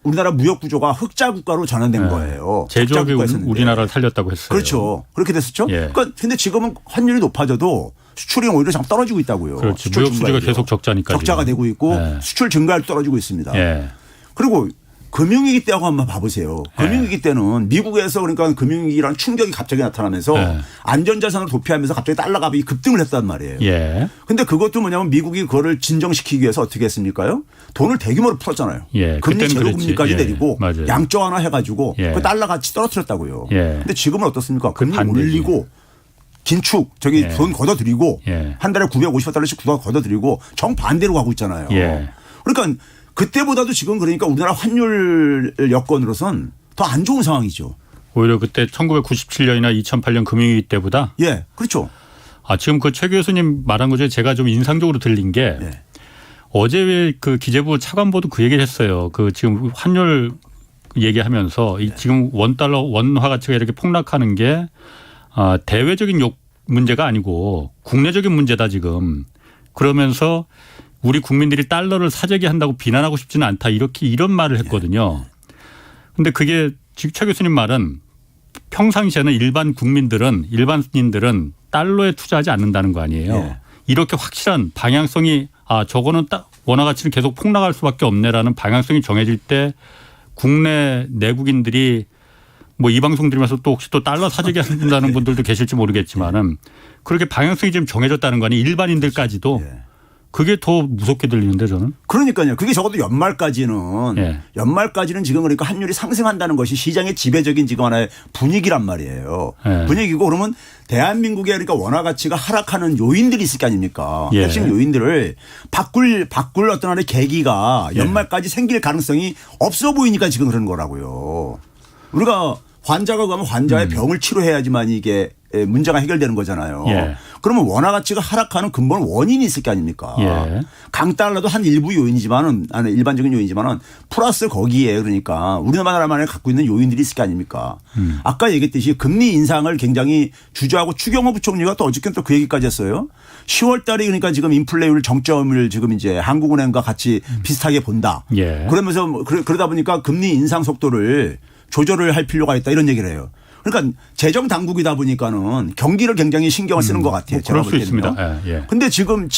[SPEAKER 4] 우리나라 무역 구조가 흑자 국가로 전환된 거예요.
[SPEAKER 2] 제조업이
[SPEAKER 4] 흑자 국가였었는데.
[SPEAKER 2] 우리나라를 살렸다고 했어요.
[SPEAKER 4] 그렇죠. 그렇게 됐었죠.
[SPEAKER 2] 예.
[SPEAKER 4] 그러니까 근데 지금은 환율이 높아져도 수출이 오히려 좀 떨어지고 있다고요.
[SPEAKER 2] 그렇지.
[SPEAKER 4] 수출
[SPEAKER 2] 무역 수지가
[SPEAKER 4] 증가율이요.
[SPEAKER 2] 계속 적자니까.
[SPEAKER 4] 적자가 되고 있고
[SPEAKER 2] 예.
[SPEAKER 4] 수출 증가율 떨어지고 있습니다.
[SPEAKER 2] 예.
[SPEAKER 4] 그리고 금융위기 때하고 한번 봐보세요. 금융위기 때는 미국에서 그러니까 금융위기라는 충격이 갑자기 나타나면서
[SPEAKER 2] 예.
[SPEAKER 4] 안전자산을 도피하면서 갑자기 달러 값이 급등을 했단 말이에요.
[SPEAKER 2] 예.
[SPEAKER 4] 근데 그것도 뭐냐면 미국이 그거를 진정시키기 위해서 어떻게 했습니까요? 돈을 대규모로 풀었잖아요.
[SPEAKER 2] 예.
[SPEAKER 4] 금리
[SPEAKER 2] 그때는
[SPEAKER 4] 제로 금리까지
[SPEAKER 2] 그랬지. 예.
[SPEAKER 4] 내리고
[SPEAKER 2] 맞아요.
[SPEAKER 4] 양적 완화 해가지고
[SPEAKER 2] 예.
[SPEAKER 4] 그 달러 가치 떨어뜨렸다고요.
[SPEAKER 2] 예.
[SPEAKER 4] 근데 지금은 어떻습니까? 금리
[SPEAKER 2] 반대지.
[SPEAKER 4] 올리고 긴축 저기
[SPEAKER 2] 예.
[SPEAKER 4] 돈 걷어들이고
[SPEAKER 2] 예.
[SPEAKER 4] 한 달에 950달러씩 걷어들이고 정반대로 가고 있잖아요.
[SPEAKER 2] 예.
[SPEAKER 4] 그러니까 그때보다도 지금 그러니까 우리나라 환율 여건으로선 더 안 좋은 상황이죠.
[SPEAKER 2] 오히려 그때 1997년이나 2008년 금융위기 때보다
[SPEAKER 4] 예, 그렇죠.
[SPEAKER 2] 지금 그 최 교수님 말한 것 중에 제가 좀 인상적으로 들린 게
[SPEAKER 4] 예.
[SPEAKER 2] 어제 그 기재부 차관보도 그 얘기를 했어요. 그 지금 환율 얘기하면서 이 지금 원달러 원화 가치가 이렇게 폭락하는 게 대외적인 문제가 아니고 국내적인 문제다 지금. 그러면서 우리 국민들이 달러를 사재기 한다고 비난하고 싶지는 않다 이런 말을 했거든요. 근데 그게 지금 최 교수님 말은 평상시에는 일반인들은 달러에 투자하지 않는다는 거 아니에요.
[SPEAKER 4] 예.
[SPEAKER 2] 이렇게 확실한 방향성이 저거는 원화 가치는 계속 폭락할 수밖에 없네라는 방향성이 정해질 때 국내 내국인들이 뭐 이 방송 들으면서 또 혹시 또 달러 사재기 한다는 분들도 계실지 모르겠지만은 그렇게 방향성이 좀 정해졌다는 거 아니에요. 일반인들까지도.
[SPEAKER 4] 예.
[SPEAKER 2] 그게 더 무섭게 들리는데 저는.
[SPEAKER 4] 그러니까요. 그게 적어도 연말까지는
[SPEAKER 2] 예.
[SPEAKER 4] 지금 그러니까 환율이 상승한다는 것이 시장의 지배적인 지금 하나의 분위기란 말이에요.
[SPEAKER 2] 예.
[SPEAKER 4] 분위기고 그러면 대한민국의 그러니까 원화 가치가 하락하는 요인들이 있을 게 아닙니까?
[SPEAKER 2] 예.
[SPEAKER 4] 핵심 요인들을 바꿀 어떤 하나의 계기가 연말까지 생길 가능성이 없어 보이니까 지금 그런 거라고요. 우리가 환자가 가면 환자의 병을 치료해야지만 이게 문제가 해결되는 거잖아요.
[SPEAKER 2] 예.
[SPEAKER 4] 그러면 원화 가치가 하락하는 근본 원인이 있을 게 아닙니까?
[SPEAKER 2] 예.
[SPEAKER 4] 강달러도 한 일부 요인이지만은 일반적인 요인이지만은 플러스 거기에 그러니까 우리나라만에 갖고 있는 요인들이 있을 게 아닙니까? 아까 얘기했듯이 금리 인상을 굉장히 주저하고 추경호 부총리가 또 어저께 또 그 얘기까지 했어요. 10월 달에 그러니까 지금 인플레이율 정점을 지금 이제 한국은행과 같이 비슷하게 본다.
[SPEAKER 2] 예.
[SPEAKER 4] 그러면서 그러다 보니까 금리 인상 속도를 조절을 할 필요가 있다 이런 얘기를 해요. 그러니까 재정 당국이다 보니까는 경기를 굉장히 신경을 쓰는 것 같아요.
[SPEAKER 2] 그럴 수
[SPEAKER 4] 제가 볼
[SPEAKER 2] 있습니다.
[SPEAKER 4] 때는요.
[SPEAKER 2] 예.
[SPEAKER 4] 근데 지금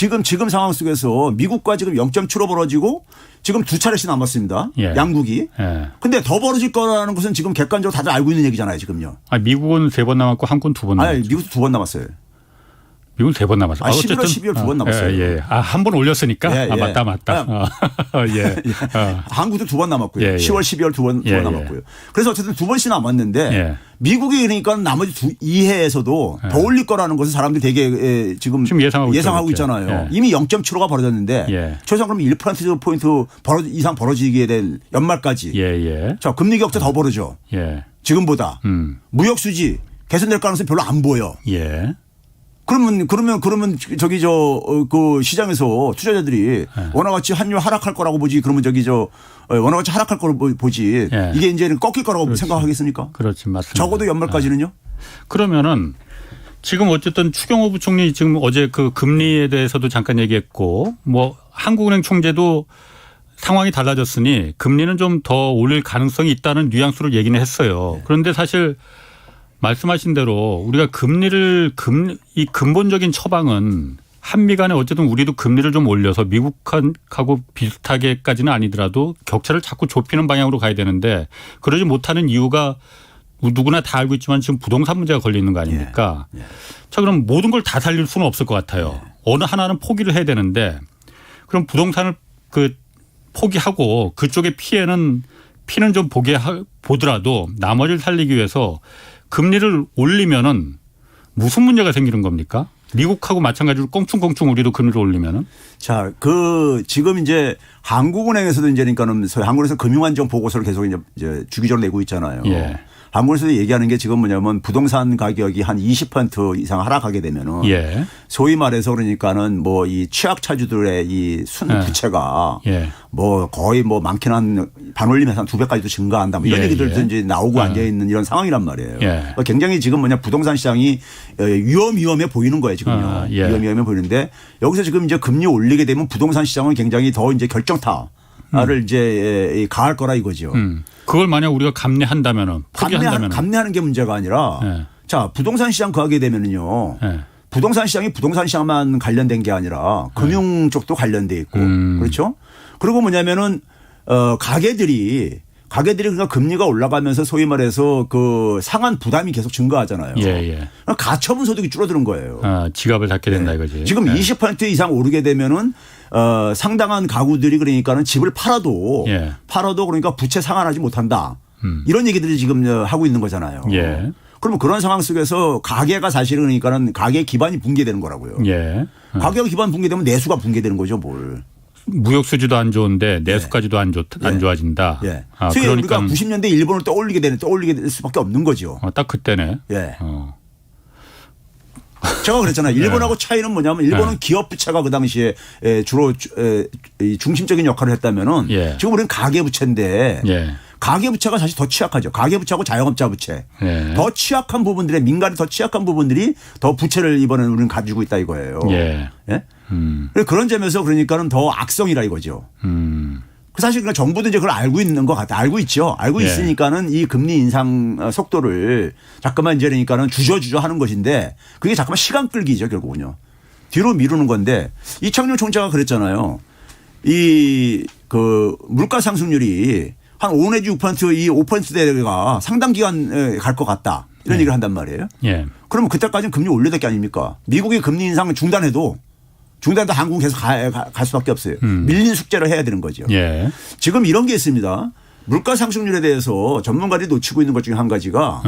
[SPEAKER 4] 상황 속에서 미국과 지금 0.75 벌어지고 지금 두 차례씩 남았습니다.
[SPEAKER 2] 예.
[SPEAKER 4] 양국이.
[SPEAKER 2] 예.
[SPEAKER 4] 근데 더 벌어질 거라는 것은 지금 객관적으로 다들 알고 있는 얘기잖아요. 지금요.
[SPEAKER 2] 미국은 3번 남았고 한국은 2번 남았죠.
[SPEAKER 4] 아니, 미국도 2번 남았어요.
[SPEAKER 2] 미국은 3번 남았어요.
[SPEAKER 4] 11월, 12월 2번 남았어요.
[SPEAKER 2] 예. 한 번 올렸으니까.
[SPEAKER 4] 예, 예.
[SPEAKER 2] 맞다. 예.
[SPEAKER 4] 한국도 2번 남았고요.
[SPEAKER 2] 예, 예.
[SPEAKER 4] 10월, 12월 두 번
[SPEAKER 2] 예,
[SPEAKER 4] 남았고요. 그래서 어쨌든 2번씩 남았는데
[SPEAKER 2] 예.
[SPEAKER 4] 미국이 그러니까 나머지 2해에서도 더 올릴 거라는 것을 사람들이 되게 지금
[SPEAKER 2] 예상하고
[SPEAKER 4] 예상하고
[SPEAKER 2] 있죠.
[SPEAKER 4] 있잖아요.
[SPEAKER 2] 예.
[SPEAKER 4] 이미 0.75가 벌어졌는데
[SPEAKER 2] 예.
[SPEAKER 4] 최소한 그럼 1%포인트 이상 벌어지게 될 연말까지.
[SPEAKER 2] 예.
[SPEAKER 4] 자, 금리 격차 더 벌어져.
[SPEAKER 2] 예.
[SPEAKER 4] 지금보다. 무역 수지 개선될 가능성이 별로 안 보여.
[SPEAKER 2] 예.
[SPEAKER 4] 그러면 저기 그 시장에서 투자자들이 원화 가치 환율 하락할 거라고 보지. 그러면 저기 원화 가치 하락할 거라고 보지.
[SPEAKER 2] 예.
[SPEAKER 4] 이게 이제는 꺾일 거라고
[SPEAKER 2] 그렇지.
[SPEAKER 4] 생각하겠습니까?
[SPEAKER 2] 그렇지, 맞습니다.
[SPEAKER 4] 적어도 연말까지는요.
[SPEAKER 2] 그러면은 지금 어쨌든 추경호 부총리 지금 어제 그 금리에 대해서도 잠깐 얘기했고 뭐 한국은행 총재도 상황이 달라졌으니 금리는 좀 더 올릴 가능성이 있다는 뉘앙스로 얘기는 했어요. 그런데 사실 말씀하신 대로 우리가 이 근본적인 처방은 한미 간에 어쨌든 우리도 금리를 좀 올려서 미국하고 비슷하게까지는 아니더라도 격차를 자꾸 좁히는 방향으로 가야 되는데 그러지 못하는 이유가 누구나 다 알고 있지만 지금 부동산 문제가 걸려 있는 거 아닙니까?
[SPEAKER 4] 예.
[SPEAKER 2] 자, 그럼 모든 걸 다 살릴 수는 없을 것 같아요. 어느 하나는 포기를 해야 되는데 그럼 부동산을 포기하고 그쪽의 피는 좀 보더라도 나머지를 살리기 위해서 금리를 올리면은 무슨 문제가 생기는 겁니까? 미국하고 마찬가지로 껑충껑충 우리도 금리를 올리면은.
[SPEAKER 4] 자, 지금 이제 한국은행에서도 이제 그러니까는 한국에서 금융안정 보고서를 계속 이제 주기적으로 내고 있잖아요.
[SPEAKER 2] 예.
[SPEAKER 4] 한국에서도 얘기하는 게 지금 뭐냐면 부동산 가격이 한 20% 이상 하락하게 되면은
[SPEAKER 2] 예.
[SPEAKER 4] 소위 말해서 그러니까는 뭐 이 취약차주들의 이 순부채가
[SPEAKER 2] 예.
[SPEAKER 4] 뭐 거의 뭐 많게는 한 반올림해서 한 2배까지도 증가한다. 뭐 이런
[SPEAKER 2] 예,
[SPEAKER 4] 얘기들도
[SPEAKER 2] 예.
[SPEAKER 4] 이제 나오고 앉아 있는 이런 상황이란 말이에요.
[SPEAKER 2] 예.
[SPEAKER 4] 그러니까 굉장히 지금 부동산 시장이 위험해 보이는 거예요, 지금요.
[SPEAKER 2] 예.
[SPEAKER 4] 위험해 보이는데 여기서 지금 이제 금리 올리게 되면 부동산 시장은 굉장히 더 이제 결정타를 이제 가할 거라 이거죠.
[SPEAKER 2] 그걸 만약 우리가 감내한다면은 포기한다면은.
[SPEAKER 4] 감내하는 게 문제가 아니라
[SPEAKER 2] 예.
[SPEAKER 4] 자, 부동산 시장 가게 되면은요.
[SPEAKER 2] 예.
[SPEAKER 4] 부동산 시장이 부동산 시장만 관련된 게 아니라 금융 쪽도 관련돼 있고 그렇죠. 그리고 뭐냐면은 가게들이 그러니까 금리가 올라가면서 소위 말해서 그 상한 부담이 계속 증가하잖아요.
[SPEAKER 2] 예.
[SPEAKER 4] 가처분 소득이 줄어드는 거예요.
[SPEAKER 2] 지갑을 닫게 된다 이거지.
[SPEAKER 4] 지금
[SPEAKER 2] 예.
[SPEAKER 4] 20% 이상 오르게 되면은 상당한 가구들이 그러니까는 집을 팔아도 그러니까 부채 상환하지 못한다. 이런 얘기들이 지금 하고 있는 거잖아요.
[SPEAKER 2] 예.
[SPEAKER 4] 그러면 그런 상황 속에서 가계가 사실은 그러니까는 가계 기반이 붕괴되는 거라고요.
[SPEAKER 2] 예.
[SPEAKER 4] 가계가 기반 붕괴되면 내수가 붕괴되는 거죠, 뭘.
[SPEAKER 2] 무역 수지도 안 좋은데 내수까지도 안 좋아진다.
[SPEAKER 4] 예.
[SPEAKER 2] 아,
[SPEAKER 4] 그러니까
[SPEAKER 2] 그러니까
[SPEAKER 4] 우리가 90년대 일본을 떠올리게 될 수밖에 없는 거죠.
[SPEAKER 2] 딱 그때네.
[SPEAKER 4] 예.
[SPEAKER 2] 어.
[SPEAKER 4] 제가 그랬잖아요. 일본하고 차이는 뭐냐면 일본은 기업 부채가 그 당시에 주로 이 중심적인 역할을 했다면은
[SPEAKER 2] 예.
[SPEAKER 4] 지금 우리는 가계 부채인데
[SPEAKER 2] 예.
[SPEAKER 4] 가계 부채가 사실 더 취약하죠. 가계 부채하고 자영업자 부채.
[SPEAKER 2] 예.
[SPEAKER 4] 더 취약한 부분들의 민간이 더 취약한 부분들이 더 부채를 이번에는 우리는 가지고 있다 이거예요.
[SPEAKER 2] 예.
[SPEAKER 4] 예? 그런 점에서 그러니까는 더 악성이라 이거죠. 사실 그러니까 정부도 이제 그걸 알고 있는 것 같아. 알고 있죠. 알고
[SPEAKER 2] 예.
[SPEAKER 4] 있으니까는 이 금리 인상 속도를 잠깐만 이제 그러니까는 주저주저 하는 것인데 그게 잠깐만 시간 끌기죠, 결국은요. 뒤로 미루는 건데 이창용 총재가 그랬잖아요. 이 그 물가 상승률이 한 5 내지 6% 이 5%대가 상당 기간 갈 것 같다. 이런 얘기를 한단 말이에요.
[SPEAKER 2] 예.
[SPEAKER 4] 그러면 그때까지는 금리 올려야 될 게 아닙니까? 미국이 금리 인상을 중단해도 한국은 계속 갈 수밖에 없어요. 밀린 숙제를 해야 되는 거죠.
[SPEAKER 2] 예.
[SPEAKER 4] 지금 이런 게 있습니다. 물가 상승률에 대해서 전문가들이 놓치고 있는 것 중에 한 가지가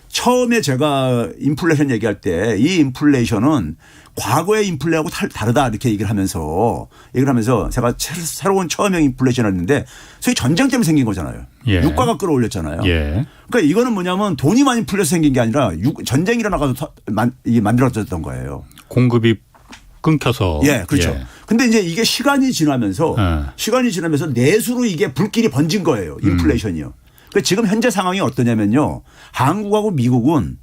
[SPEAKER 4] 처음에 제가 인플레이션 얘기할 때 이 인플레이션은 과거의 인플레하고 다르다 이렇게 얘기를 하면서 제가 새로운 처음형 인플레이션을 했는데 소위 전쟁 때문에 생긴 거잖아요.
[SPEAKER 2] 예.
[SPEAKER 4] 유가가 끌어올렸잖아요.
[SPEAKER 2] 예.
[SPEAKER 4] 그러니까 이거는 뭐냐면 돈이 많이 풀려서 생긴 게 아니라 전쟁이 일어나서 이게 만들어졌던 거예요.
[SPEAKER 2] 공급이 끊겨서.
[SPEAKER 4] 예, 그렇죠.
[SPEAKER 2] 예.
[SPEAKER 4] 근데 이제 이게 시간이 지나면서 내수로 이게 불길이 번진 거예요. 인플레이션이요. 그러니까 지금 현재 상황이 어떠냐면요. 한국하고 미국은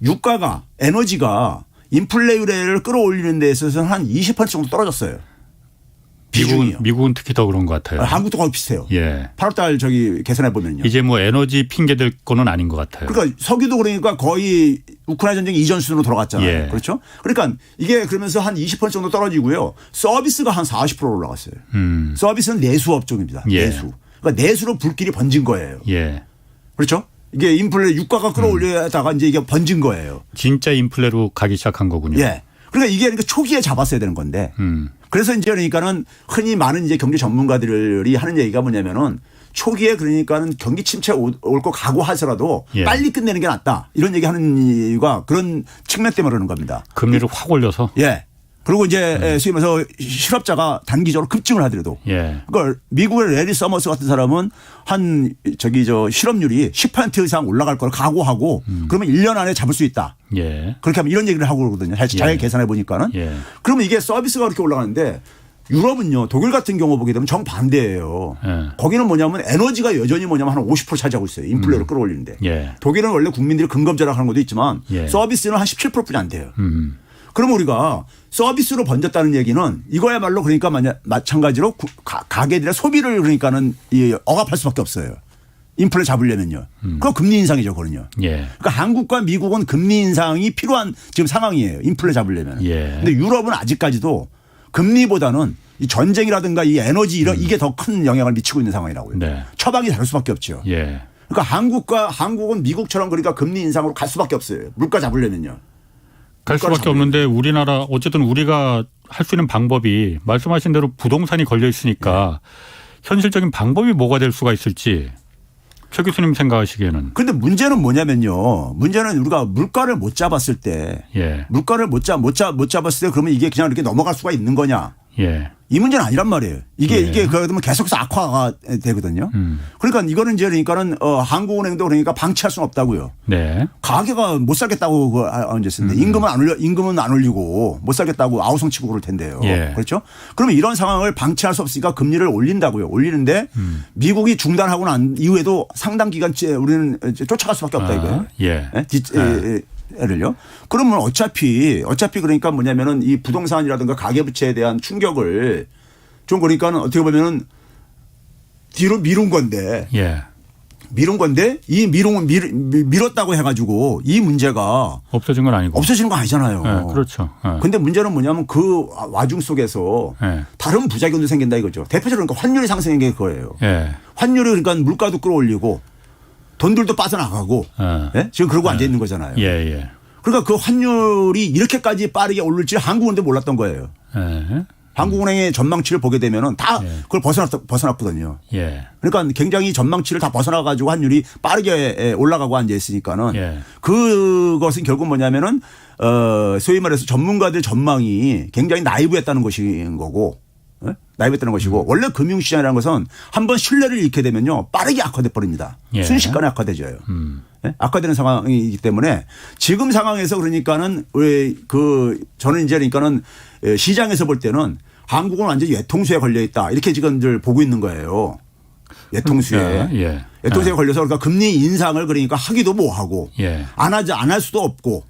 [SPEAKER 4] 유가가 에너지가 인플레이를 끌어올리는 데 있어서는 한 20% 정도 떨어졌어요. 비중이요.
[SPEAKER 2] 미국은 특히 더 그런 것 같아요.
[SPEAKER 4] 한국도 거의 비슷해요.
[SPEAKER 2] 예.
[SPEAKER 4] 8월달 저기 계산해 보면요.
[SPEAKER 2] 이제 뭐 에너지 핑계 될 거는 아닌 것 같아요.
[SPEAKER 4] 그러니까 석유도 그러니까 거의 우크라이나 전쟁 이전 수준으로 돌아갔잖아요.
[SPEAKER 2] 예.
[SPEAKER 4] 그렇죠? 그러니까 이게 그러면서 한 20% 정도 떨어지고요. 서비스가 한 40% 올라갔어요. 서비스는 내수업 쪽입니다.
[SPEAKER 2] 예.
[SPEAKER 4] 내수. 그러니까 내수로 불길이 번진 거예요.
[SPEAKER 2] 예.
[SPEAKER 4] 그렇죠? 이게 인플레 유가가 끌어올려다가 이제 이게 번진 거예요.
[SPEAKER 2] 진짜 인플레로 가기 시작한 거군요.
[SPEAKER 4] 예. 그러니까 이게 그러니까 초기에 잡았어야 되는 건데. 그래서 이제 그러니까는 흔히 많은 이제 경제 전문가들이 하는 얘기가 뭐냐면은 초기에 그러니까는 경기 침체 올 거 각오하더라도
[SPEAKER 2] 예.
[SPEAKER 4] 빨리 끝내는 게 낫다. 이런 얘기 하는 이유가 그런 측면 때문에 그러는 겁니다.
[SPEAKER 2] 금리를 확 올려서.
[SPEAKER 4] 예. 그리고 이제 소위 말해서 실업자가 단기적으로 급증을 하더라도.
[SPEAKER 2] 예.
[SPEAKER 4] 그러니까 미국의 레리 서머스 같은 사람은 한 실업률이 10% 이상 올라갈 걸 각오하고 그러면 1년 안에 잡을 수 있다.
[SPEAKER 2] 예.
[SPEAKER 4] 그렇게 하면 이런 얘기를 하고 그러거든요. 잘 계산해 보니까는.
[SPEAKER 2] 예.
[SPEAKER 4] 그러면 이게 서비스가 그렇게 올라가는데 유럽은요. 독일 같은 경우 보게 되면 정반대예요.
[SPEAKER 2] 예.
[SPEAKER 4] 거기는 뭐냐면 에너지가 여전히 뭐냐면 한 50% 차지하고 있어요. 인플레를 끌어올리는데.
[SPEAKER 2] 예.
[SPEAKER 4] 독일은 원래 국민들이 근검절약하는 것도 있지만
[SPEAKER 2] 예.
[SPEAKER 4] 서비스는 한 17%뿐이 안 돼요. 그럼 우리가 서비스로 번졌다는 얘기는 이거야말로 그러니까 마찬가지로 가게들의 소비를 그러니까는 억압할 수밖에 없어요. 인플레 잡으려면요. 그거 금리 인상이죠, 그거는요.
[SPEAKER 2] 예.
[SPEAKER 4] 그러니까 한국과 미국은 금리 인상이 필요한 지금 상황이에요. 인플레 잡으려면.
[SPEAKER 2] 예.
[SPEAKER 4] 근데 유럽은 아직까지도 금리보다는 이 전쟁이라든가 이 에너지 이게 더 큰 영향을 미치고 있는 상황이라고요.
[SPEAKER 2] 네.
[SPEAKER 4] 처방이 다를 수밖에 없죠.
[SPEAKER 2] 예.
[SPEAKER 4] 그러니까 한국은 미국처럼 그러니까 금리 인상으로 갈 수밖에 없어요. 물가 잡으려면요.
[SPEAKER 2] 갈 수밖에 없는데 우리나라 어쨌든 우리가 할 수 있는 방법이 말씀하신 대로 부동산이 걸려 있으니까 현실적인 방법이 뭐가 될 수가 있을지 최 교수님 생각하시기에는.
[SPEAKER 4] 근데 문제는 뭐냐면요. 문제는 우리가 물가를 못 잡았을 때
[SPEAKER 2] 예.
[SPEAKER 4] 물가를 못 잡았을 때 그러면 이게 그냥 이렇게 넘어갈 수가 있는 거냐.
[SPEAKER 2] 예.
[SPEAKER 4] 이 문제는 아니란 말이에요. 이게 그러면 계속해서 악화가 되거든요. 그러니까 이거는 이제 그러니까는 한국은행도 그러니까 방치할 수는 없다고요.
[SPEAKER 2] 네.
[SPEAKER 4] 가게가 못 살겠다고 언제 쓰는데 임금은 안 올리고 못 살겠다고 아우성치고 그럴 텐데요.
[SPEAKER 2] 예.
[SPEAKER 4] 그렇죠? 그러면 이런 상황을 방치할 수 없으니까 금리를 올린다고요. 올리는데 미국이 중단하고 난 이후에도 상당 기간 우리는 쫓아갈 수밖에 없다 이거예요.
[SPEAKER 2] 예.
[SPEAKER 4] 를요. 그러면 어차피 그러니까 뭐냐면은 이 부동산이라든가 가계부채에 대한 충격을 좀 그러니까는 어떻게 보면은 뒤로 미룬 건데.
[SPEAKER 2] 예.
[SPEAKER 4] 미룬 건데 이 미뤘다고 해가지고 이 문제가
[SPEAKER 2] 없어진 건 아니고.
[SPEAKER 4] 없어지는 거 아니잖아요.
[SPEAKER 2] 예. 그렇죠. 예.
[SPEAKER 4] 근데 문제는 뭐냐면 그 와중 속에서
[SPEAKER 2] 예.
[SPEAKER 4] 다른 부작용도 생긴다 이거죠. 대표적으로 그러니까 환율이 상승한 게 그거예요.
[SPEAKER 2] 예.
[SPEAKER 4] 환율이 그러니까 물가도 끌어올리고 돈들도 빠져나가고 예? 지금 그러고 앉아 있는 거잖아요.
[SPEAKER 2] 예. 예.
[SPEAKER 4] 그러니까 그 환율이 이렇게까지 빠르게 오를지 한국은 몰랐던 거예요.
[SPEAKER 2] 예.
[SPEAKER 4] 한국은행의 전망치를 보게 되면은 다 그걸 벗어났거든요.
[SPEAKER 2] 예.
[SPEAKER 4] 그러니까 굉장히 전망치를 다 벗어나 가지고 환율이 빠르게 올라가고 앉아 있으니까는
[SPEAKER 2] 예.
[SPEAKER 4] 그것은 결국 뭐냐면은 소위 말해서 전문가들 전망이 굉장히 나이브했다는 것인 거고. 예? 나이브했다는 것이고 원래 금융시장이라는 것은 한번 신뢰를 잃게 되면요 빠르게 악화돼 버립니다.
[SPEAKER 2] 예. 순식간에
[SPEAKER 4] 순식간에 악화되져요. 예? 악화되는 상황이기 때문에 지금 상황에서 그러니까는 왜 저는 이제 그러니까는 시장에서 볼 때는 한국은 완전히 외통수에 걸려 있다 이렇게 지금들 보고 있는 거예요. 외통수에.
[SPEAKER 2] 예.
[SPEAKER 4] 외통수에 걸려서 그러니까 금리 인상을 그러니까 하기도 뭐 하고
[SPEAKER 2] 예.
[SPEAKER 4] 안 할 수도 없고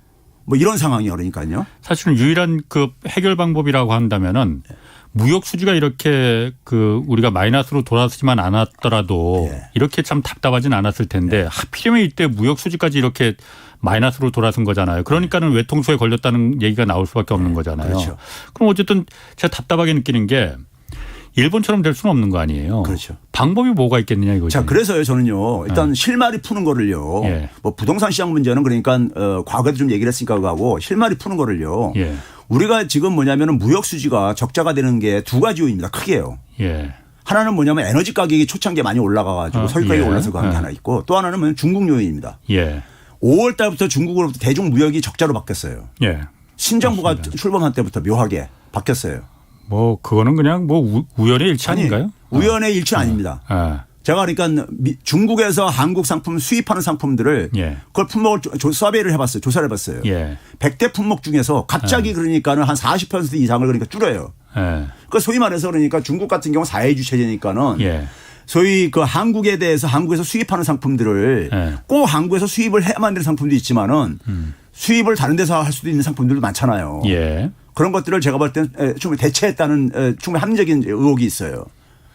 [SPEAKER 4] 뭐 이런 상황이에요. 그러니까요.
[SPEAKER 2] 사실은 유일한 그 해결 방법이라고 한다면은 무역 수지가 이렇게 우리가 마이너스로 돌아서지만 않았더라도
[SPEAKER 4] 예.
[SPEAKER 2] 이렇게 참 답답하진 않았을 텐데 하필이면 이때 무역 수지까지 이렇게 마이너스로 돌아선 거잖아요. 그러니까는 외통수에 걸렸다는 얘기가 나올 수밖에 없는 거잖아요.
[SPEAKER 4] 그렇죠.
[SPEAKER 2] 그럼 어쨌든 제가 답답하게 느끼는 게 일본처럼 될 수는 없는 거 아니에요.
[SPEAKER 4] 그렇죠.
[SPEAKER 2] 방법이 뭐가 있겠느냐 이거죠.
[SPEAKER 4] 자, 그래서요 저는요 일단 실마리 푸는 거를요.
[SPEAKER 2] 예.
[SPEAKER 4] 뭐 부동산 시장 문제는 그러니까 과거에도 좀 얘기를 했으니까 그거하고 실마리 푸는 거를요.
[SPEAKER 2] 예.
[SPEAKER 4] 우리가 지금 뭐냐면은 무역 수지가 적자가 되는 게 두 가지 요인입니다. 크게요.
[SPEAKER 2] 예.
[SPEAKER 4] 하나는 뭐냐면 에너지 가격이 초창기에 많이 올라가가지고 석유 가격이
[SPEAKER 2] 예.
[SPEAKER 4] 올라서 그런 게 하나 있고 또 하나는 뭐냐면 중국 요인입니다.
[SPEAKER 2] 예.
[SPEAKER 4] 5월 달부터 중국으로부터 대중 무역이 적자로 바뀌었어요.
[SPEAKER 2] 예.
[SPEAKER 4] 신정부가 출범한 때부터 묘하게 바뀌었어요.
[SPEAKER 2] 뭐 그거는 그냥 뭐 우연의 일치 아닌가요?
[SPEAKER 4] 우연의 일치는 아닙니다.
[SPEAKER 2] 아.
[SPEAKER 4] 제가 그러니까 중국에서 한국 상품 수입하는 상품들을
[SPEAKER 2] 예.
[SPEAKER 4] 그걸 품목을 서베이를 해봤어요. 조사를 해봤어요.
[SPEAKER 2] 예.
[SPEAKER 4] 100대 품목 중에서 갑자기 그러니까는 한 40% 이상을 그러니까 줄여요.
[SPEAKER 2] 예.
[SPEAKER 4] 그러니까 소위 말해서 그러니까 중국 같은 경우 사회주의 체제니까는
[SPEAKER 2] 예.
[SPEAKER 4] 소위 그 한국에 대해서 한국에서 수입하는 상품들을
[SPEAKER 2] 예.
[SPEAKER 4] 꼭 한국에서 수입을 해야만 되는 상품도 있지만은 수입을 다른 데서 할 수도 있는 상품들도 많잖아요.
[SPEAKER 2] 예.
[SPEAKER 4] 그런 것들을 제가 볼 때는 충분히 대체했다는 충분히 합리적인 의혹이 있어요.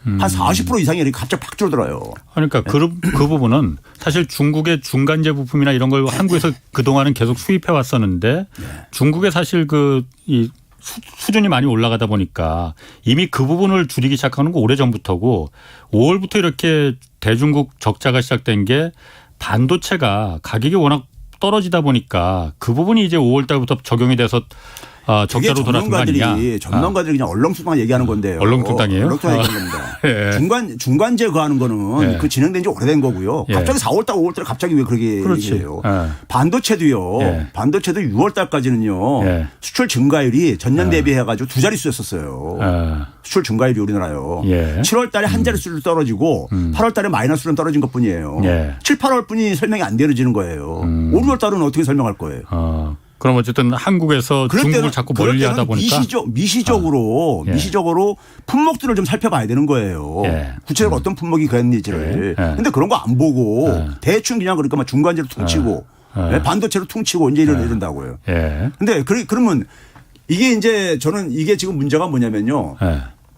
[SPEAKER 4] 한 40% 이상이 이렇게 갑자기 팍 줄어들어요.
[SPEAKER 2] 그러니까 그 부분은 사실 중국의 중간재 부품이나 이런 걸 한국에서 그동안은 계속 수입해 왔었는데 중국의 사실 이 수준이 많이 올라가다 보니까 이미 그 부분을 줄이기 시작하는 거 오래전부터고 5월부터 이렇게 대중국 적자가 시작된 게 반도체가 가격이 워낙 떨어지다 보니까 그 부분이 이제 5월 달부터 적용이 돼서 적자로 돌아선 거 아니냐.
[SPEAKER 4] 전문가들이 그냥 얼렁뚱땅 얘기하는 건데요.
[SPEAKER 2] 얼렁뚱땅이에요?
[SPEAKER 4] 얼렁뚱땅 얘기하는 겁니다.
[SPEAKER 2] 예.
[SPEAKER 4] 중간재 그 하는 거는
[SPEAKER 2] 예.
[SPEAKER 4] 그 진행된 지 오래된 거고요.
[SPEAKER 2] 예.
[SPEAKER 4] 갑자기 4월 달, 5월 달에 갑자기 왜 그렇게
[SPEAKER 2] 그렇지.
[SPEAKER 4] 얘기해요.
[SPEAKER 2] 예.
[SPEAKER 4] 반도체도요.
[SPEAKER 2] 예.
[SPEAKER 4] 반도체도 6월 달까지는요.
[SPEAKER 2] 예.
[SPEAKER 4] 수출 증가율이 전년 대비해 가지고 두 자릿수였었어요. 수출 증가율이 우리나라요.
[SPEAKER 2] 예.
[SPEAKER 4] 7월 달에 한 자릿수로 떨어지고 8월 달에 마이너스로 떨어진 것뿐이에요.
[SPEAKER 2] 예.
[SPEAKER 4] 7, 8월 뿐이 설명이 안 되어지는 거예요. 5, 6월 달은 어떻게 설명할 거예요.
[SPEAKER 2] 그럼 어쨌든 한국에서 중국을 자꾸 멀리하다 보니까
[SPEAKER 4] 미시적으로 품목들을 좀 살펴봐야 되는 거예요.
[SPEAKER 2] 예.
[SPEAKER 4] 구체적으로 어떤 품목이 그랬는지를. 그런데 그런 거 안 보고 대충 그냥 그러니까 막 중간재로 퉁치고 반도체로 퉁치고 이제 이런다고요. 그런데 그러면 이게 이제 저는 이게 지금 문제가 뭐냐면요.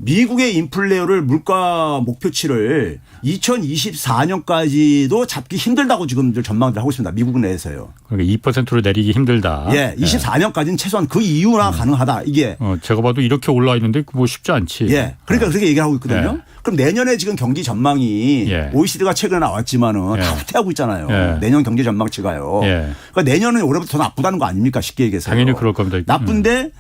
[SPEAKER 4] 미국의 인플레이어를 물가 목표치를 2024년까지도 잡기 힘들다고 지금들 전망들 하고 있습니다. 미국 내에서요.
[SPEAKER 2] 그러니까 2%로 내리기 힘들다.
[SPEAKER 4] 예, 24년까지는 최소한 그 이후나 가능하다. 이게.
[SPEAKER 2] 제가 봐도 이렇게 올라와 있는데 뭐 쉽지 않지.
[SPEAKER 4] 예, 그러니까 그렇게 얘기를 하고 있거든요. 그럼 내년에 지금 경기 전망이 OECD가 최근에 나왔지만은 다 후퇴하고 있잖아요. 내년 경제 전망치가요. 그러니까 내년은 올해부터 더 나쁘다는 거 아닙니까? 쉽게 얘기해서.
[SPEAKER 2] 당연히 그럴 겁니다.
[SPEAKER 4] 나쁜데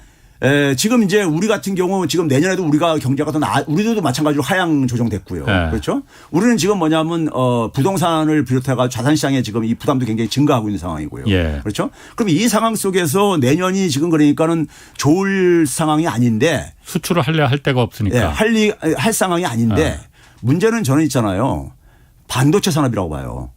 [SPEAKER 4] 지금 이제 우리 같은 경우 지금 내년에도 우리가 경제가 우리도 마찬가지로 하향 조정됐고요. 그렇죠? 우리는 지금 뭐냐면 부동산을 비롯해가 자산시장에 지금 이 부담도 굉장히 증가하고 있는 상황이고요. 그렇죠? 그럼 이 상황 속에서 내년이 지금 그러니까는 좋을 상황이 아닌데
[SPEAKER 2] 수출을 할 데가 없으니까.
[SPEAKER 4] 할 상황이 아닌데 문제는 저는 있잖아요. 반도체 산업이라고 봐요.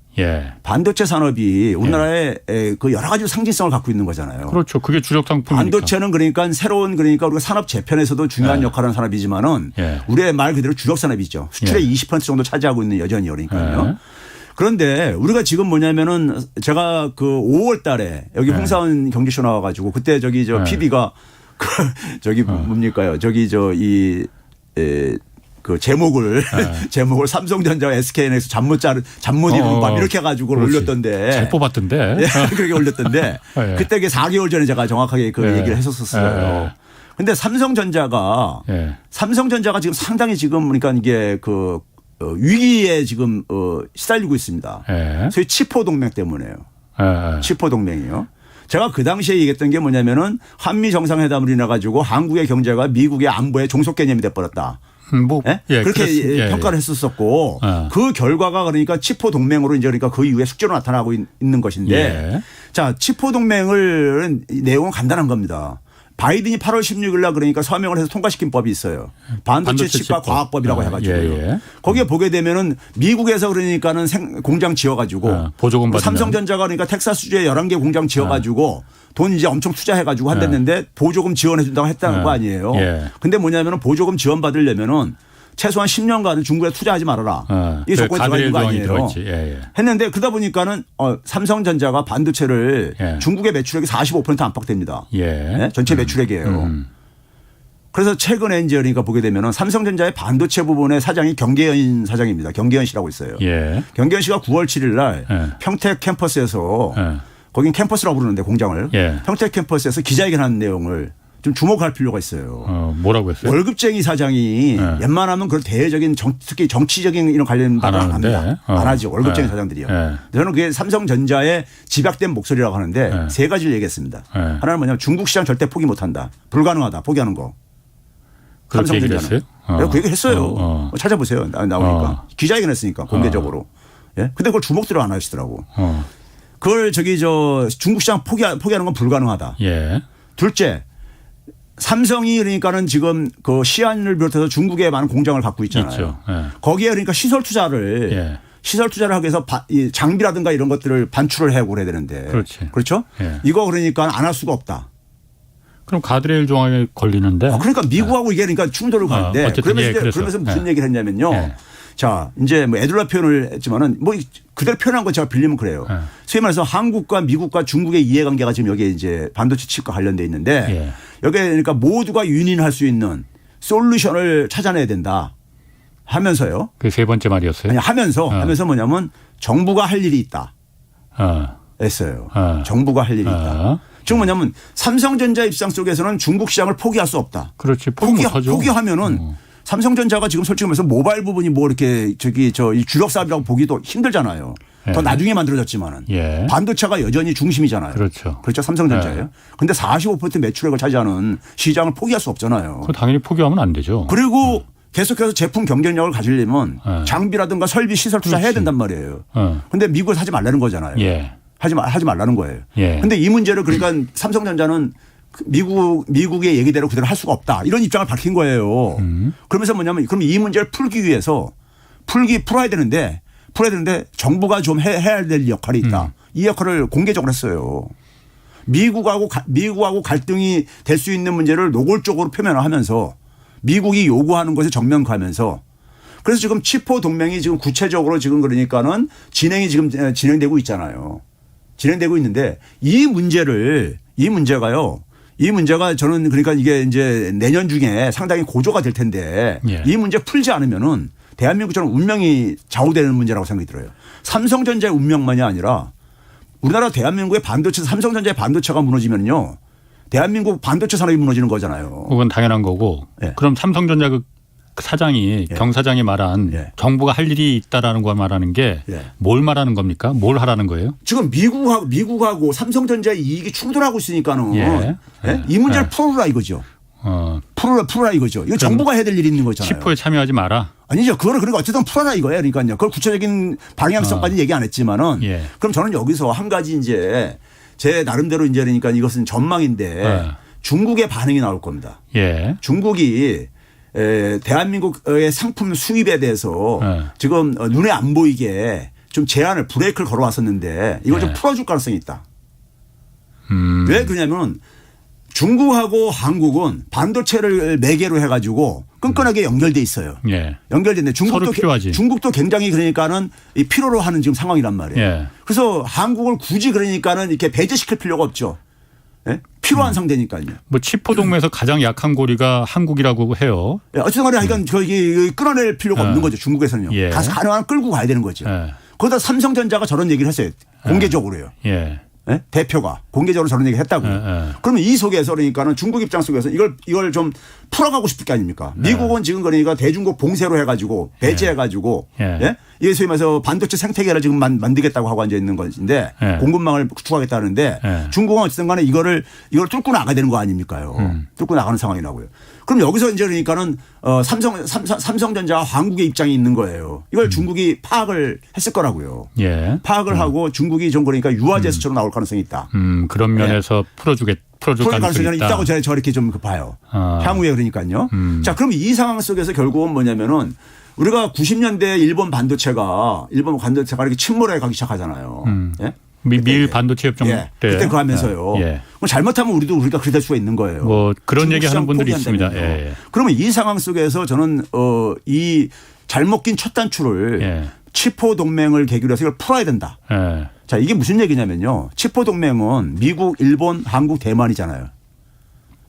[SPEAKER 4] 반도체 산업이 우리나라에 그 여러 가지 상징성을 갖고 있는 거잖아요.
[SPEAKER 2] 그렇죠. 그게 주력 상품이니까.
[SPEAKER 4] 반도체는 그러니까 새로운 그러니까 우리가 산업 재편에서도 중요한 역할을 하는 산업이지만은 우리의 말 그대로 주력 산업이죠. 수출의 20% 정도 차지하고 있는 여전히 그러니까요. 그런데 우리가 지금 뭐냐면은 제가 그 5월 달에 여기 홍사원 경제쇼 나와가지고 그때 저기 PB가 저기 뭡니까요? 저기 그 제목을 삼성전자와 SKN에서 잠 못 이루는 밤 이렇게 해가지고 올렸던데.
[SPEAKER 2] 잘 뽑았던데.
[SPEAKER 4] 그렇게 올렸던데. 그때 4개월 전에 제가 정확하게 그 얘기를 했었어요. 근데 삼성전자가 지금 상당히 지금 그러니까 이게 그 위기에 지금 시달리고 있습니다. 소위 치포 동맹 때문에요. 치포 동맹이요. 제가 그 당시에 얘기했던 게 뭐냐면은 한미 정상회담을 인해 가지고 한국의 경제가 미국의 안보의 종속 개념이 돼 버렸다. 그렇게 평가를 했었었고 그 결과가 그러니까 치포 동맹으로 이제 그러니까 그 이후에 숙제로 나타나고 있는 것인데 자, 치포 동맹을 내용은 간단한 겁니다. 바이든이 8월 16일 날 그러니까 서명을 해서 통과시킨 법이 있어요. 반도체 칩과 과학법이라고 해가지고요. 거기에 보게 되면은 미국에서 그러니까는 공장 지어가지고
[SPEAKER 2] 보조금 받으면
[SPEAKER 4] 삼성전자가 그러니까 텍사스주에 11개 공장 지어가지고 돈 이제 엄청 투자해가지고 한댔는데 보조금 지원해준다고 했다는 거 아니에요. 근데 뭐냐면은 보조금 지원 받으려면은 최소한 10년간은 중국에 투자하지 말아라. 이게 조건이 들어가 있는 거 아니에요. 했는데 그러다 보니까는 삼성전자가 반도체를 중국의 매출액이 45% 안팎됩니다. 전체 매출액이에요. 그래서 최근에 이제 그러니까 보게 되면은 삼성전자의 반도체 부분의 사장이 경계현 사장입니다. 경계현 씨라고 있어요. 경계현 씨가 9월 7일 날 평택 캠퍼스에서 거긴 캠퍼스라고 부르는데 공장을 평택 캠퍼스에서 기자회견한 내용을 좀 주목할 필요가 있어요.
[SPEAKER 2] 뭐라고 했어요?
[SPEAKER 4] 월급쟁이 사장이 웬만하면 그런 대외적인 특히 정치적인 이런 관련 발언 안 합니다. 안 하죠. 월급쟁이 사장들이요. 저는 그게 삼성전자의 집약된 목소리라고 하는데 세 가지를 얘기했습니다. 하나는 뭐냐면 중국 시장 절대 포기 못한다. 불가능하다. 포기하는 거.
[SPEAKER 2] 그렇게 얘기했어요?
[SPEAKER 4] 그 얘기 했어요. 찾아보세요. 나오니까. 기자회견 했으니까 공개적으로. 근데 그걸 주목들을 안 하시더라고. 그걸 중국 시장 포기하는 건 불가능하다. 둘째. 삼성이 그러니까는 지금 그 시안을 비롯해서 중국에 많은 공장을 갖고 있잖아요. 거기에 그러니까 시설 투자를 하기 위해서 장비라든가 이런 것들을 반출을 하고 그래야 되는데. 그렇죠? 이거 그러니까 안 할 수가 없다.
[SPEAKER 2] 그럼 가드레일 조항에 걸리는데.
[SPEAKER 4] 그러니까 미국하고 이게 그러니까 충돌을 가는데 그러면서 무슨 얘기를 했냐면요. 자, 이제 뭐 애들라 표현을 했지만은 뭐 그대로 표현한 거 제가 빌리면 그래요. 소위 말해서 한국과 미국과 중국의 이해관계가 지금 여기에 이제 반도체 칩과 관련돼 있는데 여기에 그러니까 모두가 윈윈할 수 있는 솔루션을 찾아내야 된다 하면서요.
[SPEAKER 2] 그 세 번째 말이었어요.
[SPEAKER 4] 아니 하면서 뭐냐면 정부가 할 일이 있다. 했어요. 정부가 할 일이 있다. 즉 뭐냐면 삼성전자 입장 속에서는 중국 시장을 포기할 수 없다.
[SPEAKER 2] 그렇지.
[SPEAKER 4] 포기하면은 삼성전자가 지금 솔직히 말해서 모바일 부분이 뭐 이렇게 이 주력 사업이라고 보기도 힘들잖아요. 더 나중에 만들어졌지만은 반도체가 여전히 중심이잖아요.
[SPEAKER 2] 그렇죠.
[SPEAKER 4] 삼성전자예요. 근데 45% 매출액을 차지하는 시장을 포기할 수 없잖아요.
[SPEAKER 2] 그거 당연히 포기하면 안 되죠.
[SPEAKER 4] 그리고 계속해서 제품 경쟁력을 가지려면 장비라든가 설비 시설 투자해야 된단 말이에요. 근데 미국에서 하지 말라는 거잖아요. 하지 말라는 거예요. 근데 이 문제를 그러니까 삼성전자는 미국의 얘기대로 그대로 할 수가 없다. 이런 입장을 밝힌 거예요. 그러면서 뭐냐면 그럼 이 문제를 풀기 위해서 풀어야 되는데 정부가 좀 해야 될 역할이 있다. 이 역할을 공개적으로 했어요. 미국하고 갈등이 될 수 있는 문제를 노골적으로 표명하면서 미국이 요구하는 것에 정면 가면서 그래서 지금 치포 동맹이 지금 구체적으로 지금 그러니까는 진행되고 있잖아요. 진행되고 있는데 이 문제가 저는 그러니까 이게 이제 내년 중에 상당히 고조가 될 텐데 이 문제 풀지 않으면은 대한민국처럼 운명이 좌우되는 문제라고 생각이 들어요. 삼성전자의 운명만이 아니라 우리나라 대한민국의 삼성전자의 반도체가 무너지면요. 대한민국 반도체 산업이 무너지는 거잖아요.
[SPEAKER 2] 그건 당연한 거고. 그럼 삼성전자 그 사장이 경사장이 말한 정부가 할 일이 있다라는 거 말하는 게 뭘 말하는 겁니까? 뭘 하라는 거예요?
[SPEAKER 4] 지금 미국하고 삼성전자의 이익이 충돌하고 있으니까는 이 문제를 풀어라 이거죠. 풀어라 이거죠. 이거 정부가 해야 될 일이 있는 거잖아요.
[SPEAKER 2] 치포에 참여하지 마라.
[SPEAKER 4] 아니죠. 그거는 그러니까 어쨌든 풀어라 이거예요. 그러니까요. 그걸 구체적인 방향성까지 얘기 안 했지만은 그럼 저는 여기서 한 가지 이제 제 나름대로 이제 그러니까 이것은 전망인데 중국의 반응이 나올 겁니다. 중국이 대한민국의 상품 수입에 대해서 지금 눈에 안 보이게 좀 브레이크를 걸어왔었는데 이걸 좀 풀어줄 가능성이 있다. 왜 그러냐면 중국하고 한국은 반도체를 매개로 해가지고 끈끈하게 연결돼 있어요. 연결됐는데 중국도 굉장히 그러니까는 필요로 하는 지금 상황이란 말이에요. 그래서 한국을 굳이 그러니까는 이렇게 배제시킬 필요가 없죠. 필요한 상대니까요.
[SPEAKER 2] 뭐 치포 동맹에서 가장 약한 고리가 한국이라고 해요.
[SPEAKER 4] 어쨌든 간에 하여간 저기 끌어낼 필요가 없는 거죠. 중국에서는요. 가서 가능한 끌고 가야 되는 거죠. 거기다 삼성전자가 저런 얘기를 했어요. 공개적으로요. 대표가 공개적으로 저런 얘기를 했다고요. 그러면 이 속에서 그러니까는 중국 입장 속에서 이걸 좀 풀어가고 싶을 게 아닙니까? 미국은 지금 그러니까 대중국 봉쇄로 해가지고 배제해가지고 이게 소위 말해서 반도체 생태계를 지금 만들겠다고 하고 앉아 있는 것인데
[SPEAKER 2] 네.
[SPEAKER 4] 공급망을 구축하겠다는데
[SPEAKER 2] 네.
[SPEAKER 4] 중국은 어쨌든 간에 이걸 뚫고 나가야 되는 거 아닙니까요? 뚫고 나가는 상황이라고요. 그럼 여기서 이제 그러니까는 삼성전자와 한국의 입장이 있는 거예요. 이걸 중국이 파악을 했을 거라고요.
[SPEAKER 2] 예.
[SPEAKER 4] 파악을 하고 중국이 좀 그러니까 유화제스처럼 나올 가능성이 있다.
[SPEAKER 2] 그런 면에서 풀어줄
[SPEAKER 4] 풀
[SPEAKER 2] 가능성이
[SPEAKER 4] 가능성이
[SPEAKER 2] 있다.
[SPEAKER 4] 있다고 저렇게 좀 봐요. 향후에 그러니까요. 자, 그럼 이 상황 속에서 결국은 뭐냐면은 우리가 90년대 일본 반도체가 이렇게 침몰해 가기 시작하잖아요. 예?
[SPEAKER 2] 미일 반도체 협정
[SPEAKER 4] 예.
[SPEAKER 2] 때.
[SPEAKER 4] 그때 그 하면서요.
[SPEAKER 2] 예.
[SPEAKER 4] 그럼 잘못하면 우리가 그렇게 될 수가 있는 거예요.
[SPEAKER 2] 뭐 그런
[SPEAKER 4] 중국
[SPEAKER 2] 얘기하는
[SPEAKER 4] 시장
[SPEAKER 2] 분들이
[SPEAKER 4] 포기한다면요.
[SPEAKER 2] 있습니다. 예.
[SPEAKER 4] 그러면 이 상황 속에서 저는 이 잘못 낀 첫 단추를
[SPEAKER 2] 예.
[SPEAKER 4] 치포 동맹을 계기로 해서 이걸 풀어야 된다.
[SPEAKER 2] 예.
[SPEAKER 4] 자, 이게 무슨 얘기냐면요. 치포 동맹은 미국, 일본, 한국, 대만이잖아요.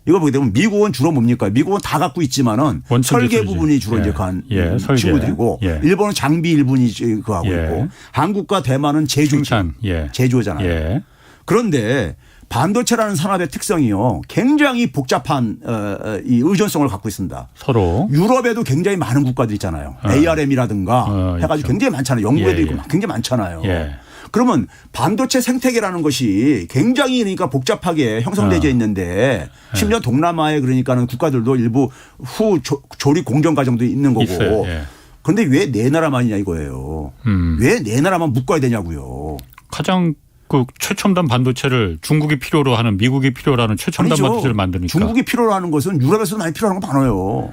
[SPEAKER 4] 이거 보게 되면 미국은 주로 뭡니까? 미국은 다 갖고 있지만은
[SPEAKER 2] 원천지
[SPEAKER 4] 설계
[SPEAKER 2] 소리지.
[SPEAKER 4] 부분이 주로
[SPEAKER 2] 예.
[SPEAKER 4] 이제 간
[SPEAKER 2] 예, 설계.
[SPEAKER 4] 친구들이고
[SPEAKER 2] 예.
[SPEAKER 4] 일본은 장비 일본이 그거 하고
[SPEAKER 2] 예.
[SPEAKER 4] 있고 한국과 대만은
[SPEAKER 2] 생산. 예.
[SPEAKER 4] 제조잖아요.
[SPEAKER 2] 예.
[SPEAKER 4] 그런데 반도체라는 산업의 특성이요. 굉장히 복잡한 이 의존성을 갖고 있습니다.
[SPEAKER 2] 서로.
[SPEAKER 4] 유럽에도 굉장히 많은 국가들 있잖아요. ARM이라든가 해가지고
[SPEAKER 2] 있죠.
[SPEAKER 4] 굉장히 많잖아요. 영국에도
[SPEAKER 2] 예,
[SPEAKER 4] 있고
[SPEAKER 2] 예.
[SPEAKER 4] 굉장히 많잖아요.
[SPEAKER 2] 예.
[SPEAKER 4] 그러면 반도체 생태계라는 것이 굉장히 그러니까 복잡하게 형성되어 있는데 심지어 동남아에 그러니까는 국가들도 일부 후 조립 공정 과정도 있는 거고.
[SPEAKER 2] 있어요. 예.
[SPEAKER 4] 그런데 왜 내 나라만이냐 이거예요. 왜 내 나라만 묶어야 되냐고요.
[SPEAKER 2] 가장 그 최첨단 반도체를 중국이 필요로 하는 미국이 필요로 하는 최첨단
[SPEAKER 4] 아니죠.
[SPEAKER 2] 반도체를 만드니까.
[SPEAKER 4] 중국이 필요로 하는 것은 유럽에서도 많이 필요한 거 많아요.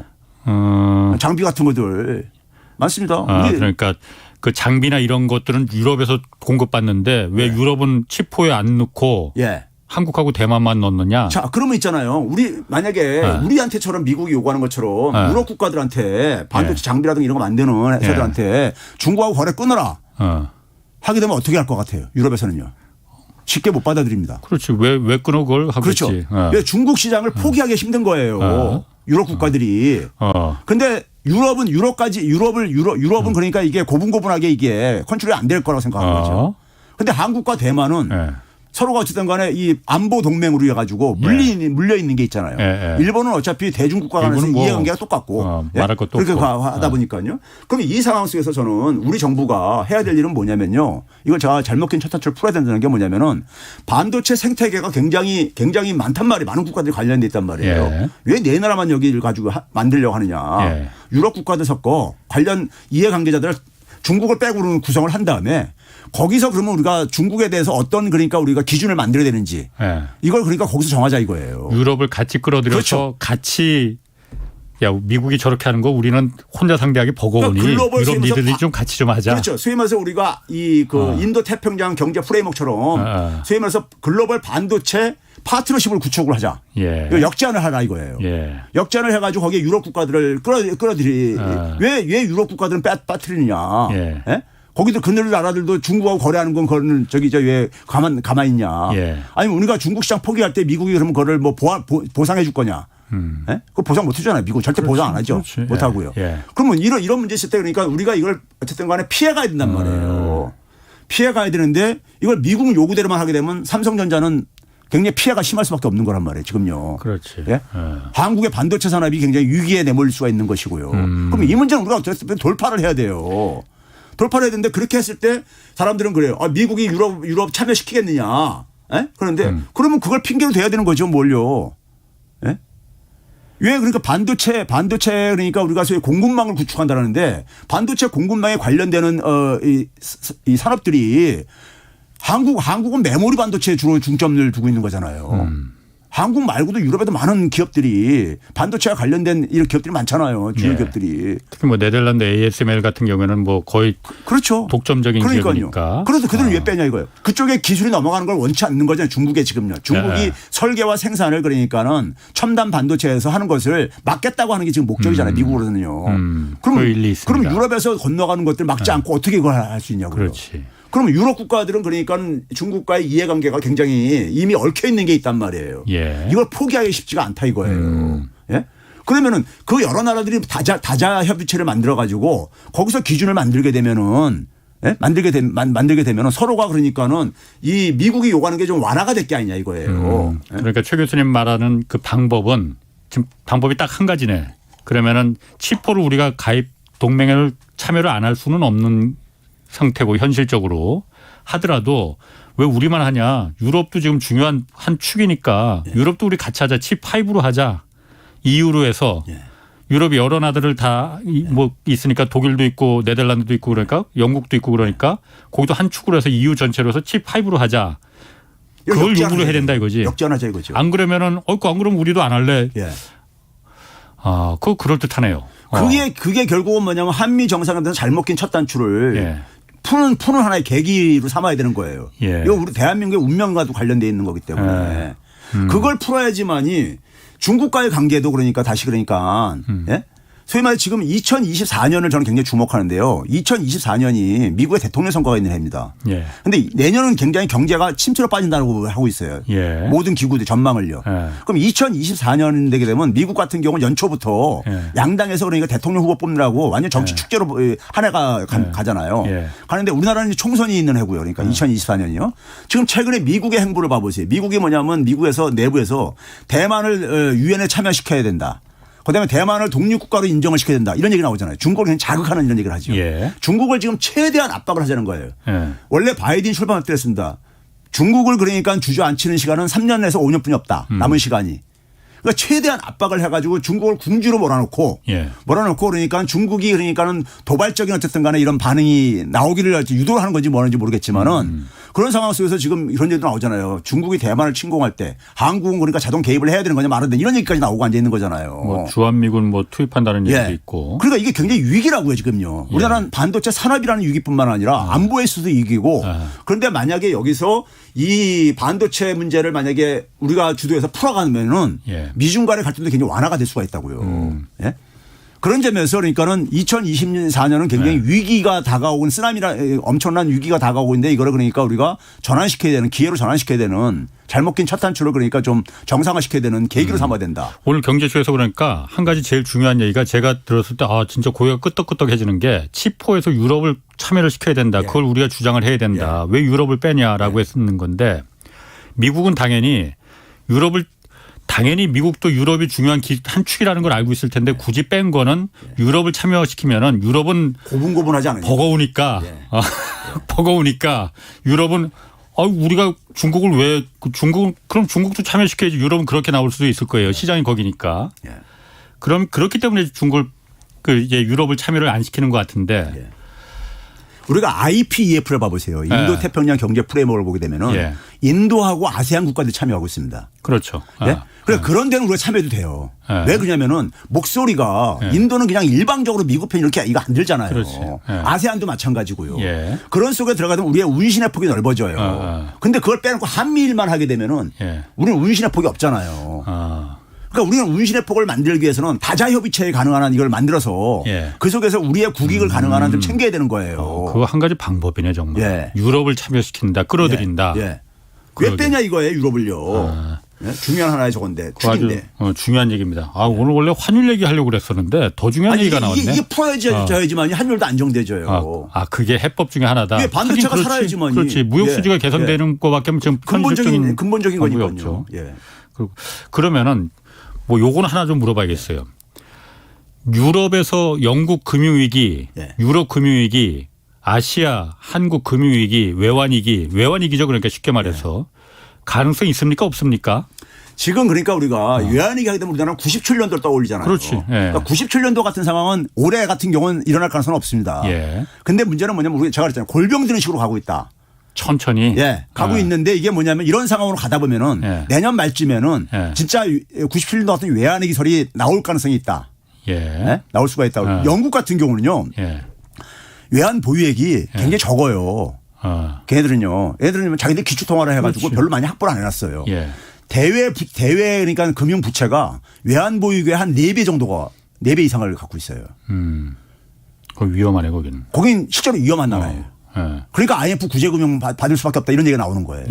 [SPEAKER 4] 장비 같은 것들 많습니다. 우리
[SPEAKER 2] 그러니까 그 장비나 이런 것들은 유럽에서 공급받는데 왜 유럽은 치포에 안 넣고
[SPEAKER 4] 예.
[SPEAKER 2] 한국하고 대만만 넣느냐?
[SPEAKER 4] 자, 그러면 있잖아요. 우리 만약에 우리한테처럼 미국이 요구하는 것처럼 유럽 국가들한테 반도체 장비라든가 이런 거 만드는 회사들한테 중국하고 거래 끊어라 하게 되면 어떻게 할 것 같아요? 유럽에서는요. 쉽게 못 받아들입니다.
[SPEAKER 2] 그렇지. 왜 끊어 그걸 하겠지.
[SPEAKER 4] 그렇죠. 왜 중국 시장을 포기하기 힘든 거예요. 유럽 국가들이. 근데 유럽은 유럽은 그러니까 이게 고분고분하게 이게 컨트롤이 안 될 거라고 생각하는 거죠. 근데 한국과 대만은 서로가 어쨌든 간에 이 안보 동맹으로 해가지고 물려 있는 게 있잖아요. 일본은 어차피 대중국가 간에서
[SPEAKER 2] 일본은 뭐
[SPEAKER 4] 이해관계가 똑같고
[SPEAKER 2] 말할 것도
[SPEAKER 4] 그렇게
[SPEAKER 2] 없고.
[SPEAKER 4] 하다 보니까요. 그럼 이 상황 속에서 저는 우리 정부가 해야 될 일은 뭐냐면요. 이걸 제가 잘못 낀 첫 단추를 풀어야 된다는 게 뭐냐면은 반도체 생태계가 굉장히 많단 말이에요. 많은 국가들이 관련돼 있단 말이에요. 왜 내 나라만 여기를 가지고 만들려고 하느냐. 유럽 국가들 섞어 관련 이해관계자들 중국을 빼고는 구성을 한 다음에 거기서 그러면 우리가 중국에 대해서 어떤 그러니까 우리가 기준을 만들어야 되는지 이걸 그러니까 거기서 정하자 이거예요.
[SPEAKER 2] 유럽을 같이 끌어들여서
[SPEAKER 4] 그렇죠.
[SPEAKER 2] 같이 야 미국이 저렇게 하는 거 우리는 혼자 상대하기 버거우니
[SPEAKER 4] 그러니까
[SPEAKER 2] 유럽 니들이 좀 같이 좀 하자.
[SPEAKER 4] 그렇죠. 소위 말해서 우리가 이 그 인도 태평양 경제 프레임워크처럼 소위 말해서 글로벌 반도체 파트너십을 구축을 하자. 이거 역제안을 하라 이거예요. 역제안을 해가지고 거기에 유럽 국가들을 끌어들이 왜 유럽 국가들은 빠뜨리느냐. 예? 거기도 그늘 나라들도 중국하고 거래하는 건 그거는 왜 가만히 있냐. 아니면 우리가 중국 시장 포기할 때 미국이 그러면 그거를 뭐 보상해 줄 거냐. 예? 그거 보상 못 해주잖아요. 미국 절대 보상 안 하죠. 못 하고요. 그러면 이런 문제 있을 때 그러니까 우리가 이걸 어쨌든 간에 피해가야 된단 말이에요. 피해가야 되는데 이걸 미국 요구대로만 하게 되면 삼성전자는 굉장히 피해가 심할 수밖에 없는 거란 말이에요. 지금요.
[SPEAKER 2] 그렇지.
[SPEAKER 4] 예? 한국의 반도체 산업이 굉장히 위기에 내몰릴 수가 있는 것이고요. 그럼 이 문제는 우리가 어쨌든 돌파를 해야 돼요. 돌파를 해야 되는데 그렇게 했을 때 사람들은 그래요. 미국이 유럽 참여시키겠느냐. 예? 그런데 그러면 그걸 핑계로 대야 되는 거죠. 뭘요. 예? 왜 그러니까 반도체 그러니까 우리가 소위 공급망을 구축한다는데 반도체 공급망에 관련되는 이 산업들이 한국은 메모리 반도체에 주로 중점을 두고 있는 거잖아요. 한국 말고도 유럽에도 많은 기업들이 반도체와 관련된 이런 기업들이 많잖아요. 주요 기업들이.
[SPEAKER 2] 특히 뭐 네덜란드 ASML 같은 경우에는 뭐 거의
[SPEAKER 4] 그렇죠.
[SPEAKER 2] 독점적인 기업이니까.
[SPEAKER 4] 그래서 그들은 왜 빼냐 이거예요. 그쪽에 기술이 넘어가는 걸 원치 않는 거잖아요. 중국에 지금요. 중국이 설계와 생산을 그러니까는 첨단 반도체에서 하는 것을 막겠다고 하는 게 지금 목적이잖아요. 미국으로는요.
[SPEAKER 2] 그 일리 있습니다.
[SPEAKER 4] 그럼 유럽에서 건너가는 것들 막지 않고 어떻게 그걸 할 수 있냐고요.
[SPEAKER 2] 그렇지.
[SPEAKER 4] 그러면 유럽 국가들은 그러니까 중국과의 이해관계가 굉장히 이미 얽혀 있는 게 있단 말이에요. 이걸 포기하기 쉽지가 않다 이거예요. 예? 그러면은 그 여러 나라들이 다자 협의체를 만들어 가지고 거기서 기준을 만들게 되면은 만들게 되면은 서로가 그러니까는 이 미국이 요구하는 게 좀 완화가 될 게 아니냐 이거예요.
[SPEAKER 2] 그러니까 최 교수님 말하는 그 방법은 지금 방법이 딱 한 가지네. 그러면은 치포를 우리가 가입 동맹을 참여를 안 할 수는 없는 상태고 현실적으로 하더라도 왜 우리만 하냐. 유럽도 지금 중요한 한 축이니까 유럽도 우리 같이 하자. 칩5로 하자. EU로 해서 유럽이 여러 나라들 다 뭐 있으니까 독일도 있고 네덜란드도 있고 그러니까 영국도 있고 그러니까 거기도 한 축으로 해서 EU 전체로 해서 칩5로 하자. 그걸 요구를 해야 된다 이거지.
[SPEAKER 4] 역전하자 이거죠.
[SPEAKER 2] 안 그러면은 안 그러면 우리도 안 할래.
[SPEAKER 4] 예.
[SPEAKER 2] 아, 그거 그럴듯하네요.
[SPEAKER 4] 그게 결국은 뭐냐면 한미 정상회담에서 잘못 낀 첫 단추를
[SPEAKER 2] 예.
[SPEAKER 4] 푸는 하나의 계기로 삼아야 되는 거예요.
[SPEAKER 2] 예.
[SPEAKER 4] 이거 우리 대한민국의 운명과도 관련돼 있는 거기 때문에 그걸 풀어야지만이 중국과의 관계도 그러니까 다시 그러니까 예? 소위 말해 지금 2024년을 저는 굉장히 주목하는데요. 2024년이 미국의 대통령 선거가 있는 해입니다.
[SPEAKER 2] 예.
[SPEAKER 4] 그런데 내년은 굉장히 경제가 침체로 빠진다고 하고 있어요.
[SPEAKER 2] 예.
[SPEAKER 4] 모든 기구들 전망을요.
[SPEAKER 2] 예.
[SPEAKER 4] 그럼 2024년 되게 되면 미국 같은 경우는 연초부터
[SPEAKER 2] 예.
[SPEAKER 4] 양당에서 그러니까 대통령 후보 뽑느라고 완전 정치 축제로 한 해가 가잖아요.
[SPEAKER 2] 예.
[SPEAKER 4] 가는데 우리나라는 총선이 있는 해고요. 그러니까 2024년이요. 지금 최근에 미국의 행보를 봐보세요. 미국이 뭐냐면 미국에서 내부에서 대만을 유엔에 참여시켜야 된다. 그다음에 대만을 독립국가로 인정을 시켜야 된다. 이런 얘기 나오잖아요. 중국을 그냥 자극하는 이런 얘기를 하죠.
[SPEAKER 2] 예.
[SPEAKER 4] 중국을 지금 최대한 압박을 하자는 거예요.
[SPEAKER 2] 예.
[SPEAKER 4] 원래 바이든 출범할 때 했습니다. 중국을 그러니까 주저앉히는 시간은 3년에서 5년뿐이 없다. 남은 시간이. 그러니까 최대한 압박을 해가지고 중국을 궁지로 몰아놓고
[SPEAKER 2] 예.
[SPEAKER 4] 그러니까 중국이 그러니까는 도발적인 어쨌든 간에 이런 반응이 나오기를 유도를 하는 건지 뭐하는지 모르겠지만은 그런 상황 속에서 지금 이런 얘기도 나오잖아요. 중국이 대만을 침공할 때 한국은 그러니까 자동 개입을 해야 되는 거냐 말하는데 이런 얘기까지 나오고 앉아 있는 거잖아요.
[SPEAKER 2] 뭐 주한미군 뭐 투입한다는 얘기도 있고.
[SPEAKER 4] 그러니까 이게 굉장히 위기라고요 지금요. 우리나라는 반도체 산업이라는 위기뿐만 아니라 안보에서도 위기고 그런데 만약에 여기서 이 반도체 문제를 우리가 주도해서 풀어가면은
[SPEAKER 2] 예.
[SPEAKER 4] 미중 간의 갈등도 굉장히 완화가 될 수가 있다고요. 예? 그런 점에서 그러니까는 2024년은 굉장히 위기가 다가오고 쓰나미라 엄청난 위기가 다가오고 있는데 이거를 그러니까 우리가 전환시켜야 되는 기회로 전환시켜야 되는 잘못 낀 첫 단추를 그러니까 좀 정상화시켜야 되는 계기로 삼아야 된다.
[SPEAKER 2] 오늘 경제쇼에서 그러니까 한 가지 제일 중요한 얘기가 제가 들었을 때 진짜 고개가 끄덕끄덕해지는 게 칩4에서 유럽을 참여를 시켜야 된다. 그걸 우리가 주장을 해야 된다. 왜 유럽을 빼냐라고 했는 건데 미국은 당연히 미국도 유럽이 중요한 한 축이라는 걸 알고 있을 텐데 굳이 뺀 거는 유럽을 참여시키면은 유럽은
[SPEAKER 4] 고분고분하지 않아요.
[SPEAKER 2] 버거우니까 버거우니까 유럽은 우리가 중국을 그럼 중국도 참여시켜야지. 유럽은 그렇게 나올 수도 있을 거예요. 시장이 거기니까. 그럼 그렇기 때문에 중국을 이제 유럽을 참여를 안 시키는 것 같은데.
[SPEAKER 4] 우리가 IPEF를 봐보세요. 인도 태평양 경제 프레임워크를 보게 되면은 인도하고 아세안 국가들이 참여하고 있습니다.
[SPEAKER 2] 그렇죠.
[SPEAKER 4] 네? 그런 데는 우리가 참여해도 돼요. 왜 그러냐면은 목소리가 인도는 그냥 일방적으로 미국 편 이렇게 이거 안 들잖아요.
[SPEAKER 2] 그렇지.
[SPEAKER 4] 아세안도 마찬가지고요. 그런 속에 들어가면 우리의 운신의 폭이 넓어져요. 근데 그걸 빼놓고 한미일만 하게 되면은 우리는 운신의 폭이 없잖아요. 그러니까 우리는 운신의 폭을 만들기 위해서는 다자협의체에 가능한 한 이걸 만들어서 그 속에서 우리의 국익을 가능한 한 좀 챙겨야 되는 거예요.
[SPEAKER 2] 그거 한 가지 방법이네 정말. 유럽을 참여시킨다. 끌어들인다.
[SPEAKER 4] 왜 빼냐 이거예요 유럽을요. 중요한 하나의 저건데 축인데.
[SPEAKER 2] 아주 중요한 얘기입니다. 오늘 원래 환율 얘기하려고 그랬었는데 더 중요한 얘기가 나왔네.
[SPEAKER 4] 이게 풀어야지만이 환율도 안정되죠.
[SPEAKER 2] 그게 해법 중에 하나다.
[SPEAKER 4] 반도체가 살아야지만이.
[SPEAKER 2] 그렇지. 무역 수지가 개선되는 것밖에 지금
[SPEAKER 4] 근본적인 거니까요.
[SPEAKER 2] 그러면은 뭐 요거는 하나 좀 물어봐야겠어요. 유럽에서 영국 금융위기, 유럽 금융위기, 아시아, 한국 금융위기, 외환위기죠. 그러니까 쉽게 말해서 가능성이 있습니까 없습니까?
[SPEAKER 4] 지금 그러니까 우리가 외환위기 하게 되면 우리나라는 97년도를 떠올리잖아요.
[SPEAKER 2] 그렇지.
[SPEAKER 4] 그러니까 97년도 같은 상황은 올해 같은 경우는 일어날 가능성은 없습니다. 그런데 문제는 뭐냐면 제가 그랬잖아요. 골병 드는 식으로 가고 있다.
[SPEAKER 2] 천천히.
[SPEAKER 4] 가고 있는데 이게 뭐냐면 이런 상황으로 가다 보면은 내년 말쯤에는 진짜 97년도 같은 외환위기설이 나올 가능성이 있다. 나올 수가 있다. 영국 같은 경우는요. 외환 보유액이 굉장히 적어요. 걔네들은요. 얘들은 자기들 기축통화를 해가지고 별로 많이 확보를 안 해놨어요. 대외 그러니까 금융 부채가 외환 보유액의 한 4배 정도가 4배 이상을 갖고 있어요.
[SPEAKER 2] 그거 위험하네 거기는.
[SPEAKER 4] 거긴 실제로 위험한 나라예요. 그러니까 IMF 구제금융 받을 수밖에 없다 이런 얘기가 나오는 거예요.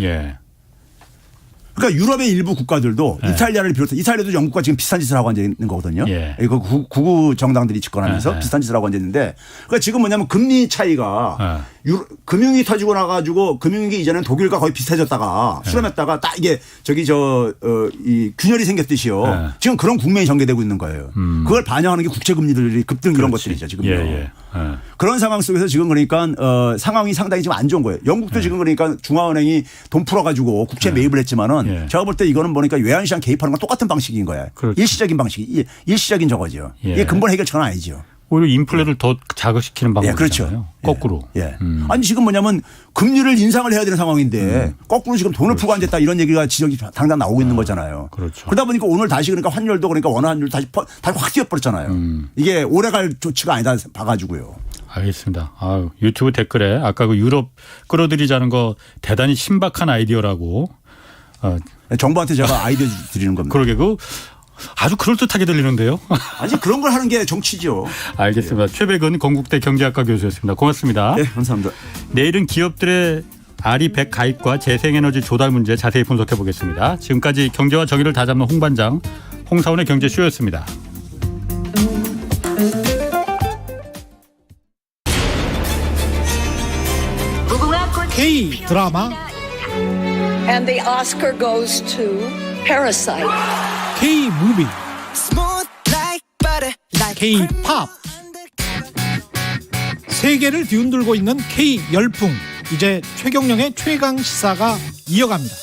[SPEAKER 4] 그러니까 유럽의 일부 국가들도 이탈리아를 비롯해 이탈리아도 영국과 지금 비슷한 짓을 하고 앉아 있는 거거든요. 이거 구구 정당들이 집권하면서 비슷한 짓을 하고 앉아 있는데 그러니까 지금 뭐냐면 금리 차이가 금융이 터지고 나가지고 금융위기 이전엔 독일과 거의 비슷해졌다가 수렴했다가 딱 이게 이 균열이 생겼듯이요. 지금 그런 국면이 전개되고 있는 거예요. 그걸 반영하는 게 국채금리들이 급등 이런 것들이죠 지금요.
[SPEAKER 2] 네.
[SPEAKER 4] 그런 상황 속에서 지금 그러니까 상황이 상당히 좀 안 좋은 거예요. 영국도 지금 그러니까 중앙은행이 돈 풀어가지고 국채 매입을 했지만은 제가 볼 때 이거는 보니까 외환시장 개입하는 건 똑같은 방식인 거예요.
[SPEAKER 2] 그렇죠.
[SPEAKER 4] 일시적인 방식, 일시적인 저거죠. 이게 근본 해결책은 아니죠.
[SPEAKER 2] 오히려 인플레를 더 자극시키는 방법이잖아요.
[SPEAKER 4] 그렇죠.
[SPEAKER 2] 거꾸로.
[SPEAKER 4] 아니 지금 뭐냐면 금리를 인상을 해야 되는 상황인데 거꾸로 지금 돈을 풀고 앉았다 이런 얘기가 지적이 당장 나오고 있는 거잖아요.
[SPEAKER 2] 그렇죠.
[SPEAKER 4] 그러다 보니까 오늘 다시 그러니까 환율도 그러니까 원화 환율 다시 확 뛰어버렸잖아요. 이게 오래갈 조치가 아니다 봐가지고요.
[SPEAKER 2] 알겠습니다. 유튜브 댓글에 아까 그 유럽 끌어들이자는 거 대단히 신박한 아이디어라고.
[SPEAKER 4] 정부한테 제가 아이디어 드리는 겁니다.
[SPEAKER 2] 그러게 아주 그럴듯하게 들리는데요.
[SPEAKER 4] 아니 그런 걸 하는 게 정치죠.
[SPEAKER 2] 알겠습니다. 최백은 건국대 경제학과 교수였습니다. 고맙습니다.
[SPEAKER 4] 네, 감사합니다.
[SPEAKER 2] 내일은 기업들의 아리백 가입과 재생에너지 조달 문제 자세히 분석해 보겠습니다. 지금까지 경제와 정의를 다잡는 홍반장 홍사원의 경제쇼였습니다.
[SPEAKER 5] K 드라마
[SPEAKER 6] And the Oscar goes to Parasite.
[SPEAKER 5] K 무비 K 팝 세계를 뒤흔들고 있는 K 열풍 이제 최경영의 최강 시사가 이어갑니다.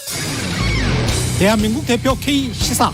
[SPEAKER 5] 대한민국 대표 K 시사